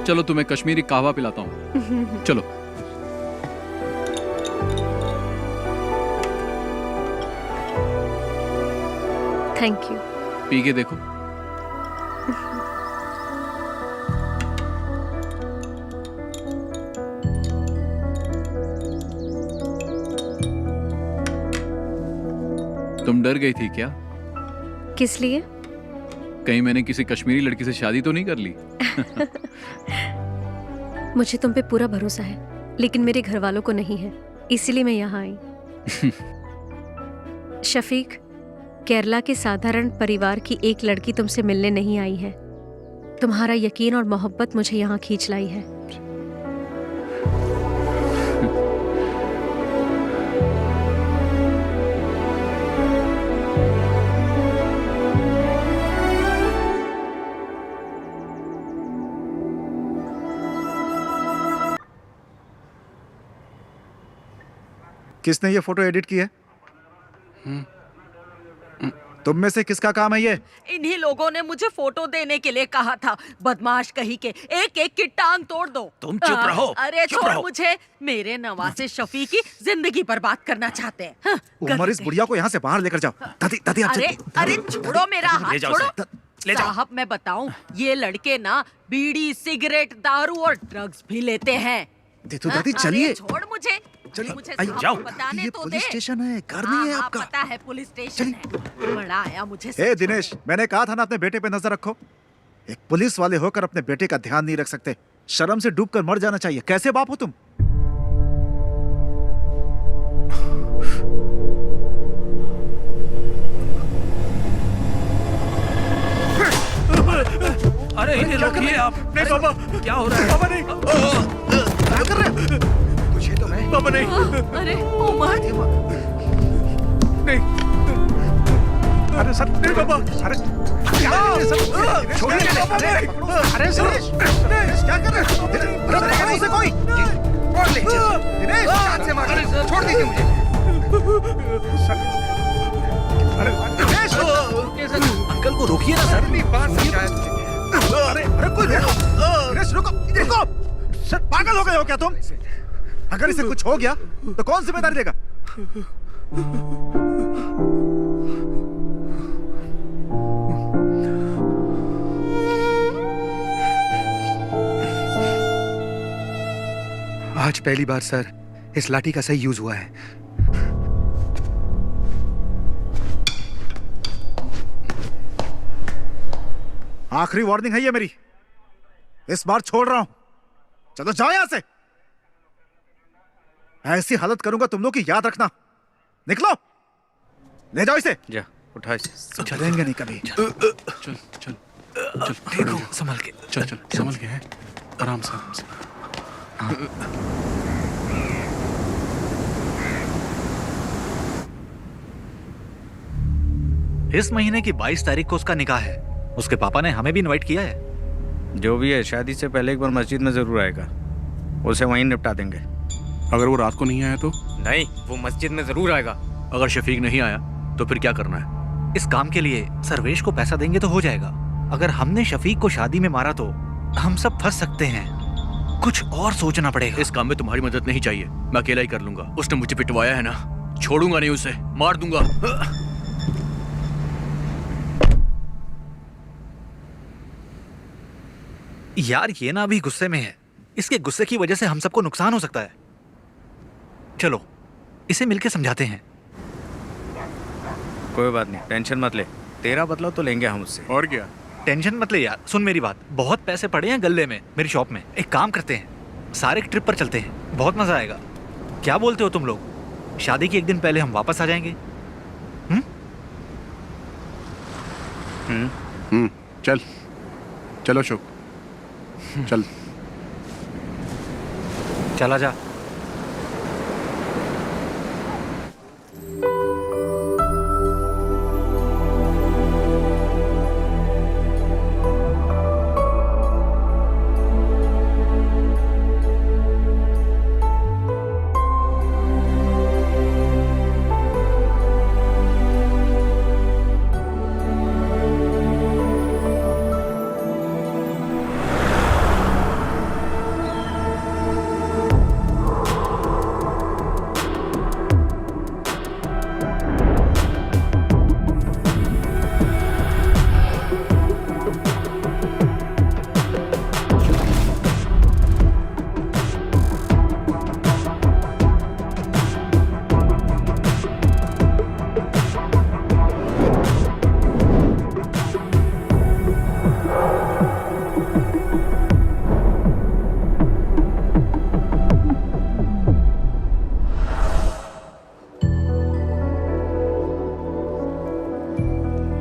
S4: चलो, तुम्हें कश्मीरी कहवा पिलाता हूँ। चलो।
S14: Thank you.
S4: पी के देखो। तुम डर गई थी क्या?
S14: किस लिए?
S4: कहीं मैंने किसी कश्मीरी लड़की से शादी तो नहीं कर ली?
S14: मुझे तुम पे पूरा भरोसा है, लेकिन मेरे घर वालों को नहीं है, इसीलिए मैं यहाँ आई। शफीक, केरला के साधारण परिवार की एक लड़की तुमसे मिलने नहीं आई है। तुम्हारा यकीन और मोहब्बत मुझे यहाँ खींच लाई है।
S7: किसने ये फोटो एडिट की है? तुम में से किसका काम है ये?
S6: इन्हीं लोगों ने मुझे फोटो देने के लिए कहा था। बदमाश कहीं के, एक एक की टांग तोड़ दो।
S5: तुम चुप रहो।
S6: अरे
S5: चुप
S6: छोड़
S5: रहो।
S6: मुझे, मेरे नवासे शफी की जिंदगी बर्बाद करना चाहते हैं। हाँ,
S7: उमर, इस बुढ़िया को यहाँ से बाहर लेकर जाओ। दादी दादी आप
S6: अरे अरे छोड़ो मेरा हाथ,
S5: ले जाओ
S6: छोड़ो।
S5: ले जाओ।
S6: साहब मैं बताऊं, ये लड़के ना बीड़ी, सिगरेट, दारू और ड्रग्स भी लेते हैं।
S7: तो दादी चलिए।
S6: छोड़ मुझे, मुझे
S7: आइए,
S6: साहब
S7: जाओ।
S6: को बताने
S7: ये
S6: तो
S7: पुलिस
S6: दे।
S7: स्टेशन है, घर नहीं है
S6: हाँ,
S7: आपका।
S6: पता है पुलिस स्टेशन है। बड़ा आया मुझे
S7: ए दिनेश, मैंने कहा था ना अपने बेटे पे नजर रखो। एक पुलिस वाले होकर अपने बेटे का ध्यान नहीं रख सकते। शर्म से डूबकर मर जाना चाहिए। कैसे बाप हो तुम?
S5: अरे इन्हें रोकिए आप।
S18: नहीं पापा,
S5: क्या हो रहा है?
S18: पापा नहीं।
S7: क्या कर रहे हो?
S18: तुझे तो मैं। पापा नहीं।
S6: अरे उमर,
S18: नहीं।
S13: अरे सर,
S18: नहीं पापा।
S13: अरे
S7: छोड़िए पापा नहीं। अरे दिनेश, क्या कर रहे हो? अरे उसे कोई
S18: और ले चल।
S7: दिनेश,
S18: हाथ से मार। छोड़ दीजिए मुझे।
S7: अरे दिनेश,
S18: अंकल को रोकिए ना सर। नहीं बात समझाया तुझे।
S7: अरे अरे कोई रुको। दिनेश रुको, रुको। सर पागल हो गए हो क्या तुम? अगर इसे कुछ हो गया तो कौन जिम्मेदारी लेगा?
S18: आज पहली बार सर इस लाठी का सही यूज हुआ है।
S7: आखिरी वार्निंग है ये मेरी। इस बार छोड़ रहा हूं। चलो जाओ यहां से। ऐसी हालत करूंगा तुम लोग की, याद रखना। निकलो, ले जाओ इसे।
S22: जा उठा इसे।
S7: चलेंगे नहीं कभी।
S18: चल चल चल, ठीक हो, संभल के। चल चल, संभल के है। आराम से आराम से।
S15: इस महीने की 22 तारीख को उसका निकाह है। उसके पापा ने हमें भी इनवाइट किया है।
S22: जो भी है, शादी से पहले एक बार मस्जिद में जरूर आएगा। उसे वहीं निपटा देंगे।
S16: अगर वो रात को नहीं आया तो?
S22: नहीं, वो मस्जिद में जरूर आएगा।
S18: अगर शफीक नहीं आया तो फिर क्या करना है?
S15: इस काम के लिए सर्वेश को पैसा देंगे तो हो जाएगा। अगर हमने शफीक को शादी में मारा तो हम सब फंस सकते हैं। कुछ और सोचना पड़ेगा।
S18: इस काम में तुम्हारी मदद नहीं चाहिए, मैं अकेला ही कर लूंगा। उसने मुझे पिटवाया है ना, छोड़ूंगा नहीं उसे, मार दूंगा।
S15: यार ये ना अभी गुस्से में है। इसके गुस्से की वजह से हम सबको नुकसान हो सकता है। चलो इसे मिलके समझाते हैं।
S22: कोई बात नहीं, टेंशन मत ले। तेरा बदला तो लेंगे हम उससे।
S16: और क्या?
S15: टेंशन मत ले यार। सुन मेरी बात, बहुत पैसे पड़े हैं गल्ले में मेरी शॉप में। एक काम करते हैं, सारे ट्रिप पर चलते हैं, बहुत मजा आएगा। क्या बोलते हो तुम लोग? शादी के एक दिन पहले हम वापस आ जाएंगे।
S16: चल चलो अशोक, चल।
S15: चला जा।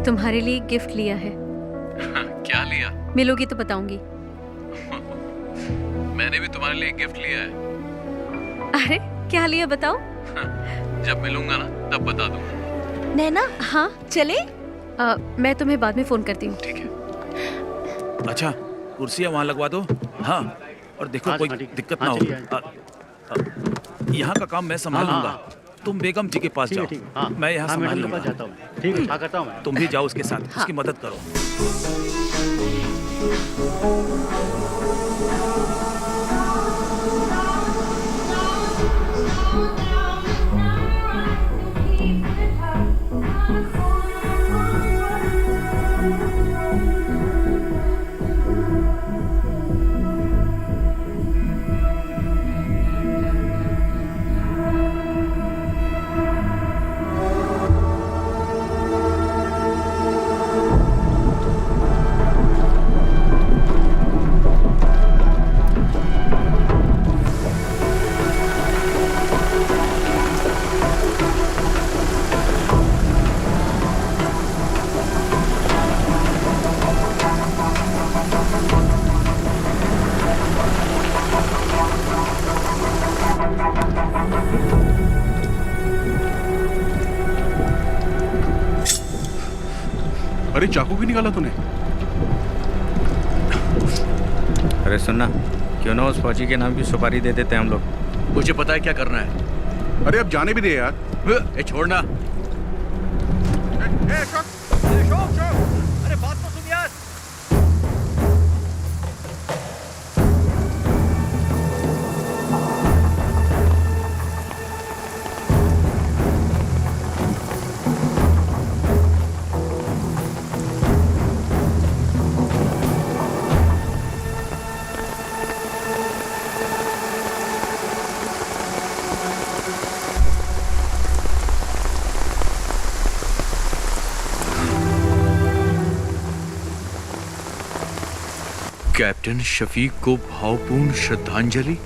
S14: तुम्हारे लिए एक गिफ्ट लिया है।
S4: क्या लिया?
S14: मिलोगी तो बताऊंगी।
S4: मैंने भी तुम्हारे लिए एक गिफ्ट लिया है।
S14: अरे क्या लिया बताओ?
S4: जब मिलूंगा ना तब बता दूंगा।
S2: नैना,
S14: हाँ
S2: चले?
S14: मैं तुम्हें बाद में फोन करती हूँ।
S4: ठीक है।
S5: अच्छा, कुर्सियाँ वहाँ लगवा दो। हाँ, और देखो कोई दिक्कत ना हो। यहाँ का काम मैं संभाल लूंगा। तुम बेगम जी के पास
S21: ठीक है,
S5: जाओ।
S21: ठीक है, हाँ।
S5: मैं यहाँ
S21: हाँ,
S5: संभाल
S21: मैडम के
S5: लूंगा।
S21: पास जाता हूँ। ठीक है, हाँ, करता हूँ मैं।
S5: तुम भी जाओ उसके साथ, उसकी मदद करो।
S16: अरे चाकू क्यों निकाला तूने?
S22: अरे सुनना, क्यों ना उस फौजी के नाम की सुपारी दे देते हैं हम लोग।
S18: मुझे पता है क्या करना है।
S16: अरे अब जाने भी दे यार।
S18: छोड़ना।
S15: अरे बात तो सुन यार।
S18: कैप्टन शफीक को भावपूर्ण श्रद्धांजलि।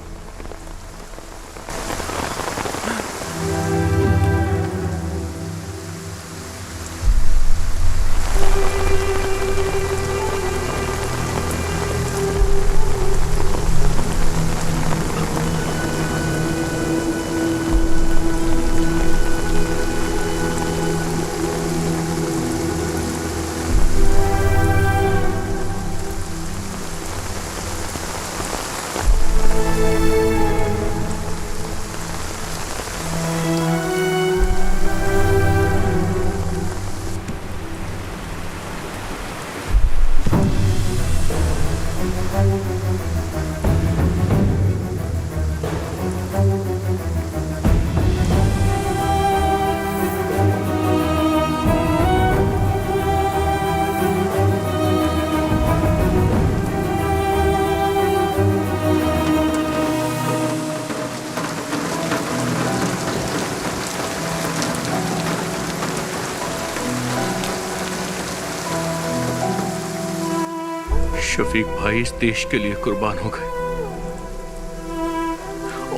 S18: शफीक भाई इस देश के लिए कुर्बान हो गए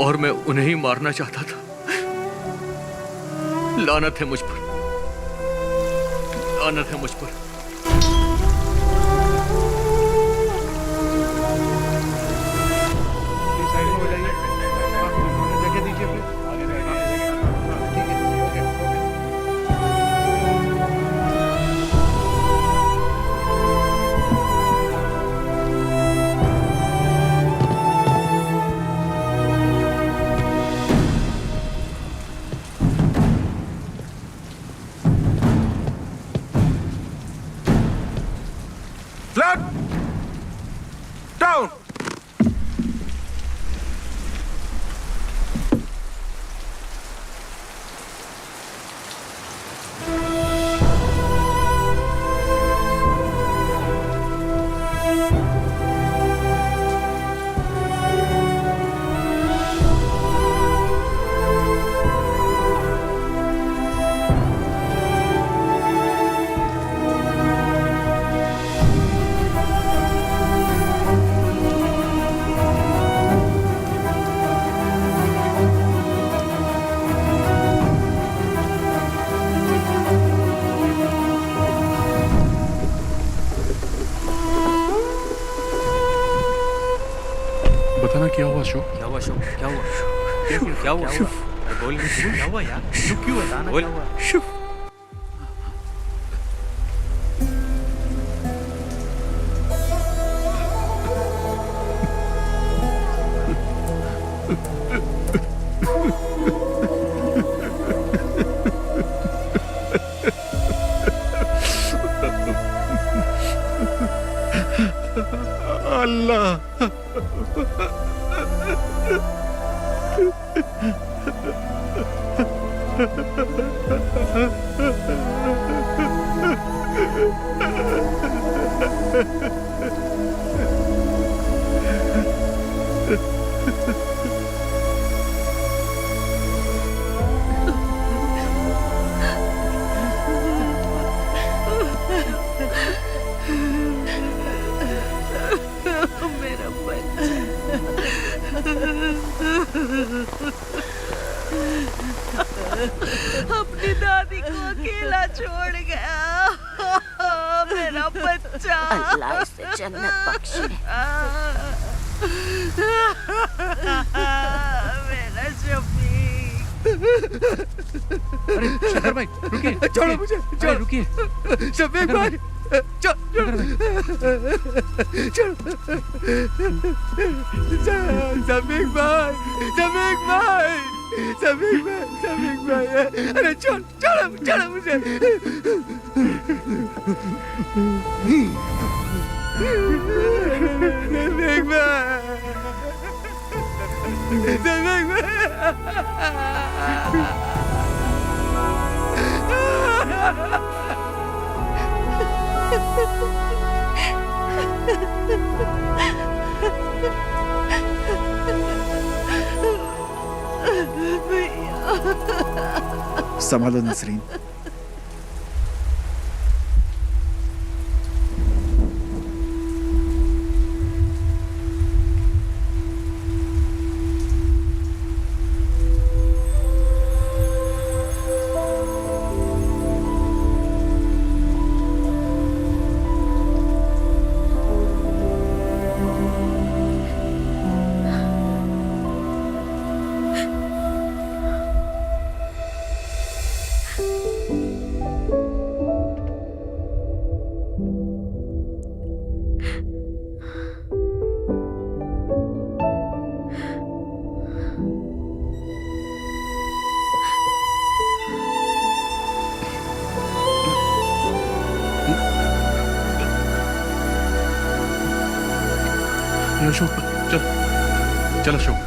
S18: और मैं उन्हें ही मारना चाहता था। लानत है मुझ पर, लानत है मुझ पर।
S16: बताना क्या हुआ अशोक?
S22: क्या हुआ अशोक? क्या हुआ? क्या हुआ? बोल, क्या हुआ यार? क्यों बताना? बोल।
S7: अल्लाह।
S6: मेरा बच्चा। अपनी दादी को अकेला छोड़ गया मेरा बच्चा।
S10: अल्लाह इसे जन्नत बख्शे।
S6: मेरा शफीक।
S4: अरे शंकर भाई रुकिए,
S7: छोड़ो मुझे,
S4: अरे रुकिए।
S7: शफीक भाई,
S4: शंकर भाई।
S7: शफीक भाई, शफीक भाई, शफीक भाई, शफीक भाई, अरे छोड़ो मुझे। शफीक भाई, शफीक संभालो नसरीन।
S16: अशोक चल अशोक।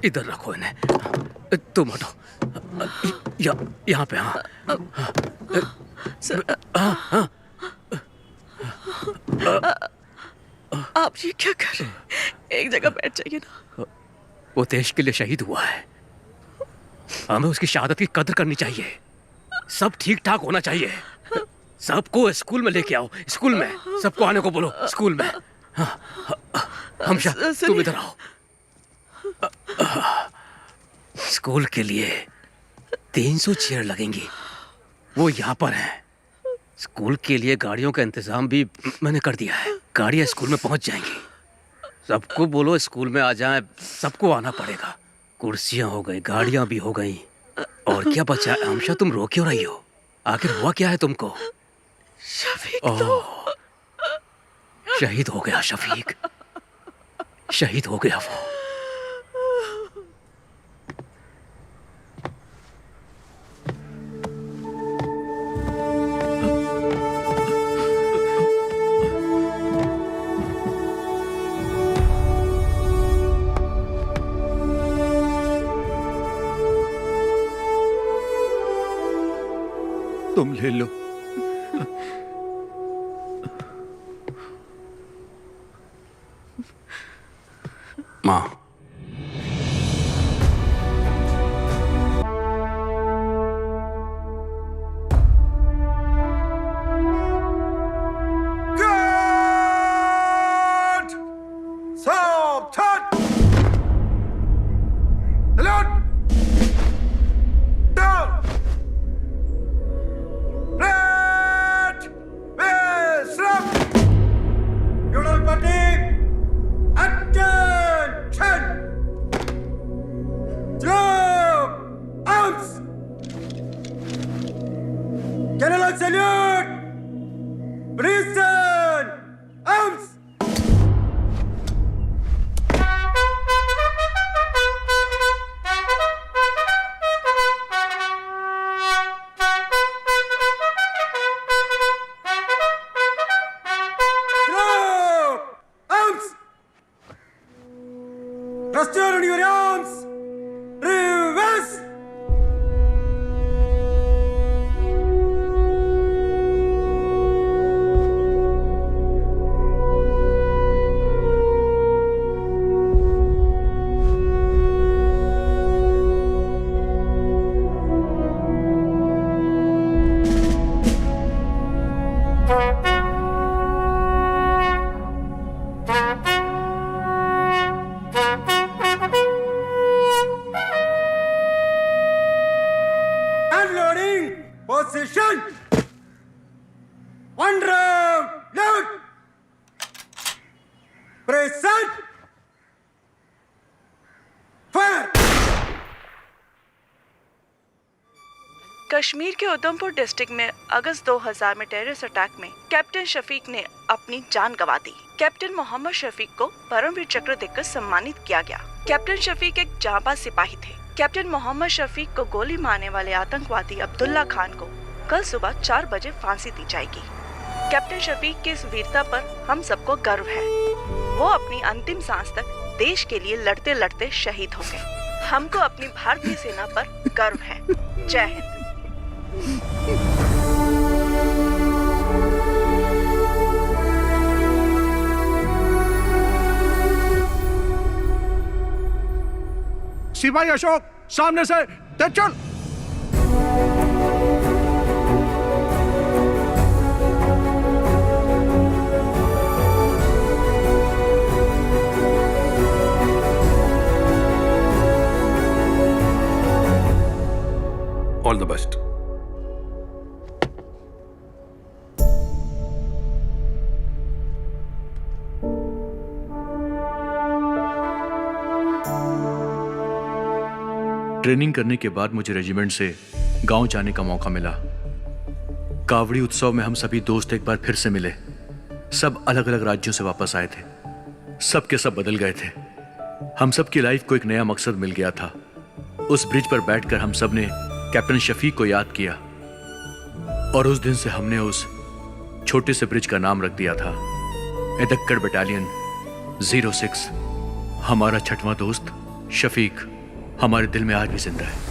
S11: इधर रखो इन्हें। तुम हटो। यहाँ पे। हाँ हाँ।
S23: आप ये क्या कर रहे हैं? एक जगह बैठ जाइए ना।
S11: वो देश के लिए शहीद हुआ है, हमें उसकी शहादत की कदर करनी चाहिए। सब ठीक ठाक होना चाहिए। सबको स्कूल में लेके आओ, स्कूल में सबको आने को बोलो, स्कूल में। हमशा तुम इधर आओ। स्कूल के लिए 300 चेयर लगेंगी, वो यहाँ पर हैं। स्कूल के लिए गाड़ियों का इंतजाम भी मैंने कर दिया है, गाड़ियाँ स्कूल में पहुँच जाएंगी। सबको बोलो स्कूल में आ जाएं, सबको आना पड़ेगा। कुर्सियाँ हो गई, गाड़ियाँ भी हो गई, और क्या बचा है? हमशा तुम रो क्यों रही हो? आखिर हुआ क्या है तुमको?
S23: शफीक तो
S11: शहीद हो गया। शफीक शहीद हो गया वो।
S18: तुम ले लो।
S8: माँ,
S23: कश्मीर के उधमपुर डिस्ट्रिक्ट में अगस्त 2000 में टेररिस्ट अटैक में कैप्टन शफीक ने अपनी जान गंवा दी। कैप्टन मोहम्मद शफीक को परमवीर चक्र देकर सम्मानित किया गया। कैप्टन शफीक एक जांबाज सिपाही थे। कैप्टन मोहम्मद शफीक को गोली मारने वाले आतंकवादी अब्दुल्ला खान को कल सुबह 4 बजे फांसी दी जाएगी। कैप्टन शफीक की इस वीरता पर हम सबको गर्व है। वो अपनी अंतिम सांस तक देश के लिए लड़ते लड़ते शहीद हो गए। हमको अपनी भारतीय सेना पर गर्व है। जय हिंद।
S13: सिपाही अशोक, सामने से तेज चल।
S8: All the best.
S18: ट्रेनिंग करने के बाद मुझे रेजिमेंट से गांव जाने का मौका मिला। कावड़ी उत्सव में हम सभी दोस्त एक बार फिर से मिले। सब अलग अलग राज्यों से वापस आए थे। सब के सब बदल गए थे। हम सब की लाइफ को एक नया मकसद मिल गया था। उस ब्रिज पर बैठकर हम सब ने कैप्टन शफीक को याद किया और उस दिन से हमने उस छोटे से ब्रिज का नाम रख दिया था एदक्कड़ बटालियन 06। हमारा 6वां दोस्त शफीक। हमारे दिल में आज भी जिंदा है।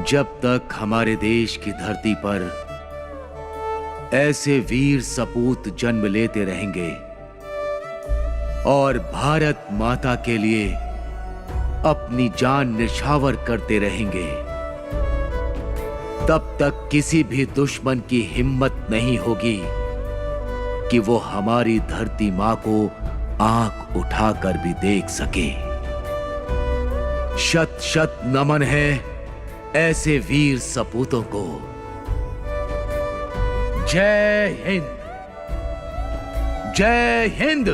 S12: जब तक हमारे देश की धरती पर ऐसे वीर सपूत जन्म लेते रहेंगे और भारत माता के लिए अपनी जान निछावर करते रहेंगे, तब तक किसी भी दुश्मन की हिम्मत नहीं होगी कि वो हमारी धरती मां को आंख उठाकर भी देख सके। शत शत नमन है ऐसे वीर सपूतों को। जय हिंद, जय हिंद।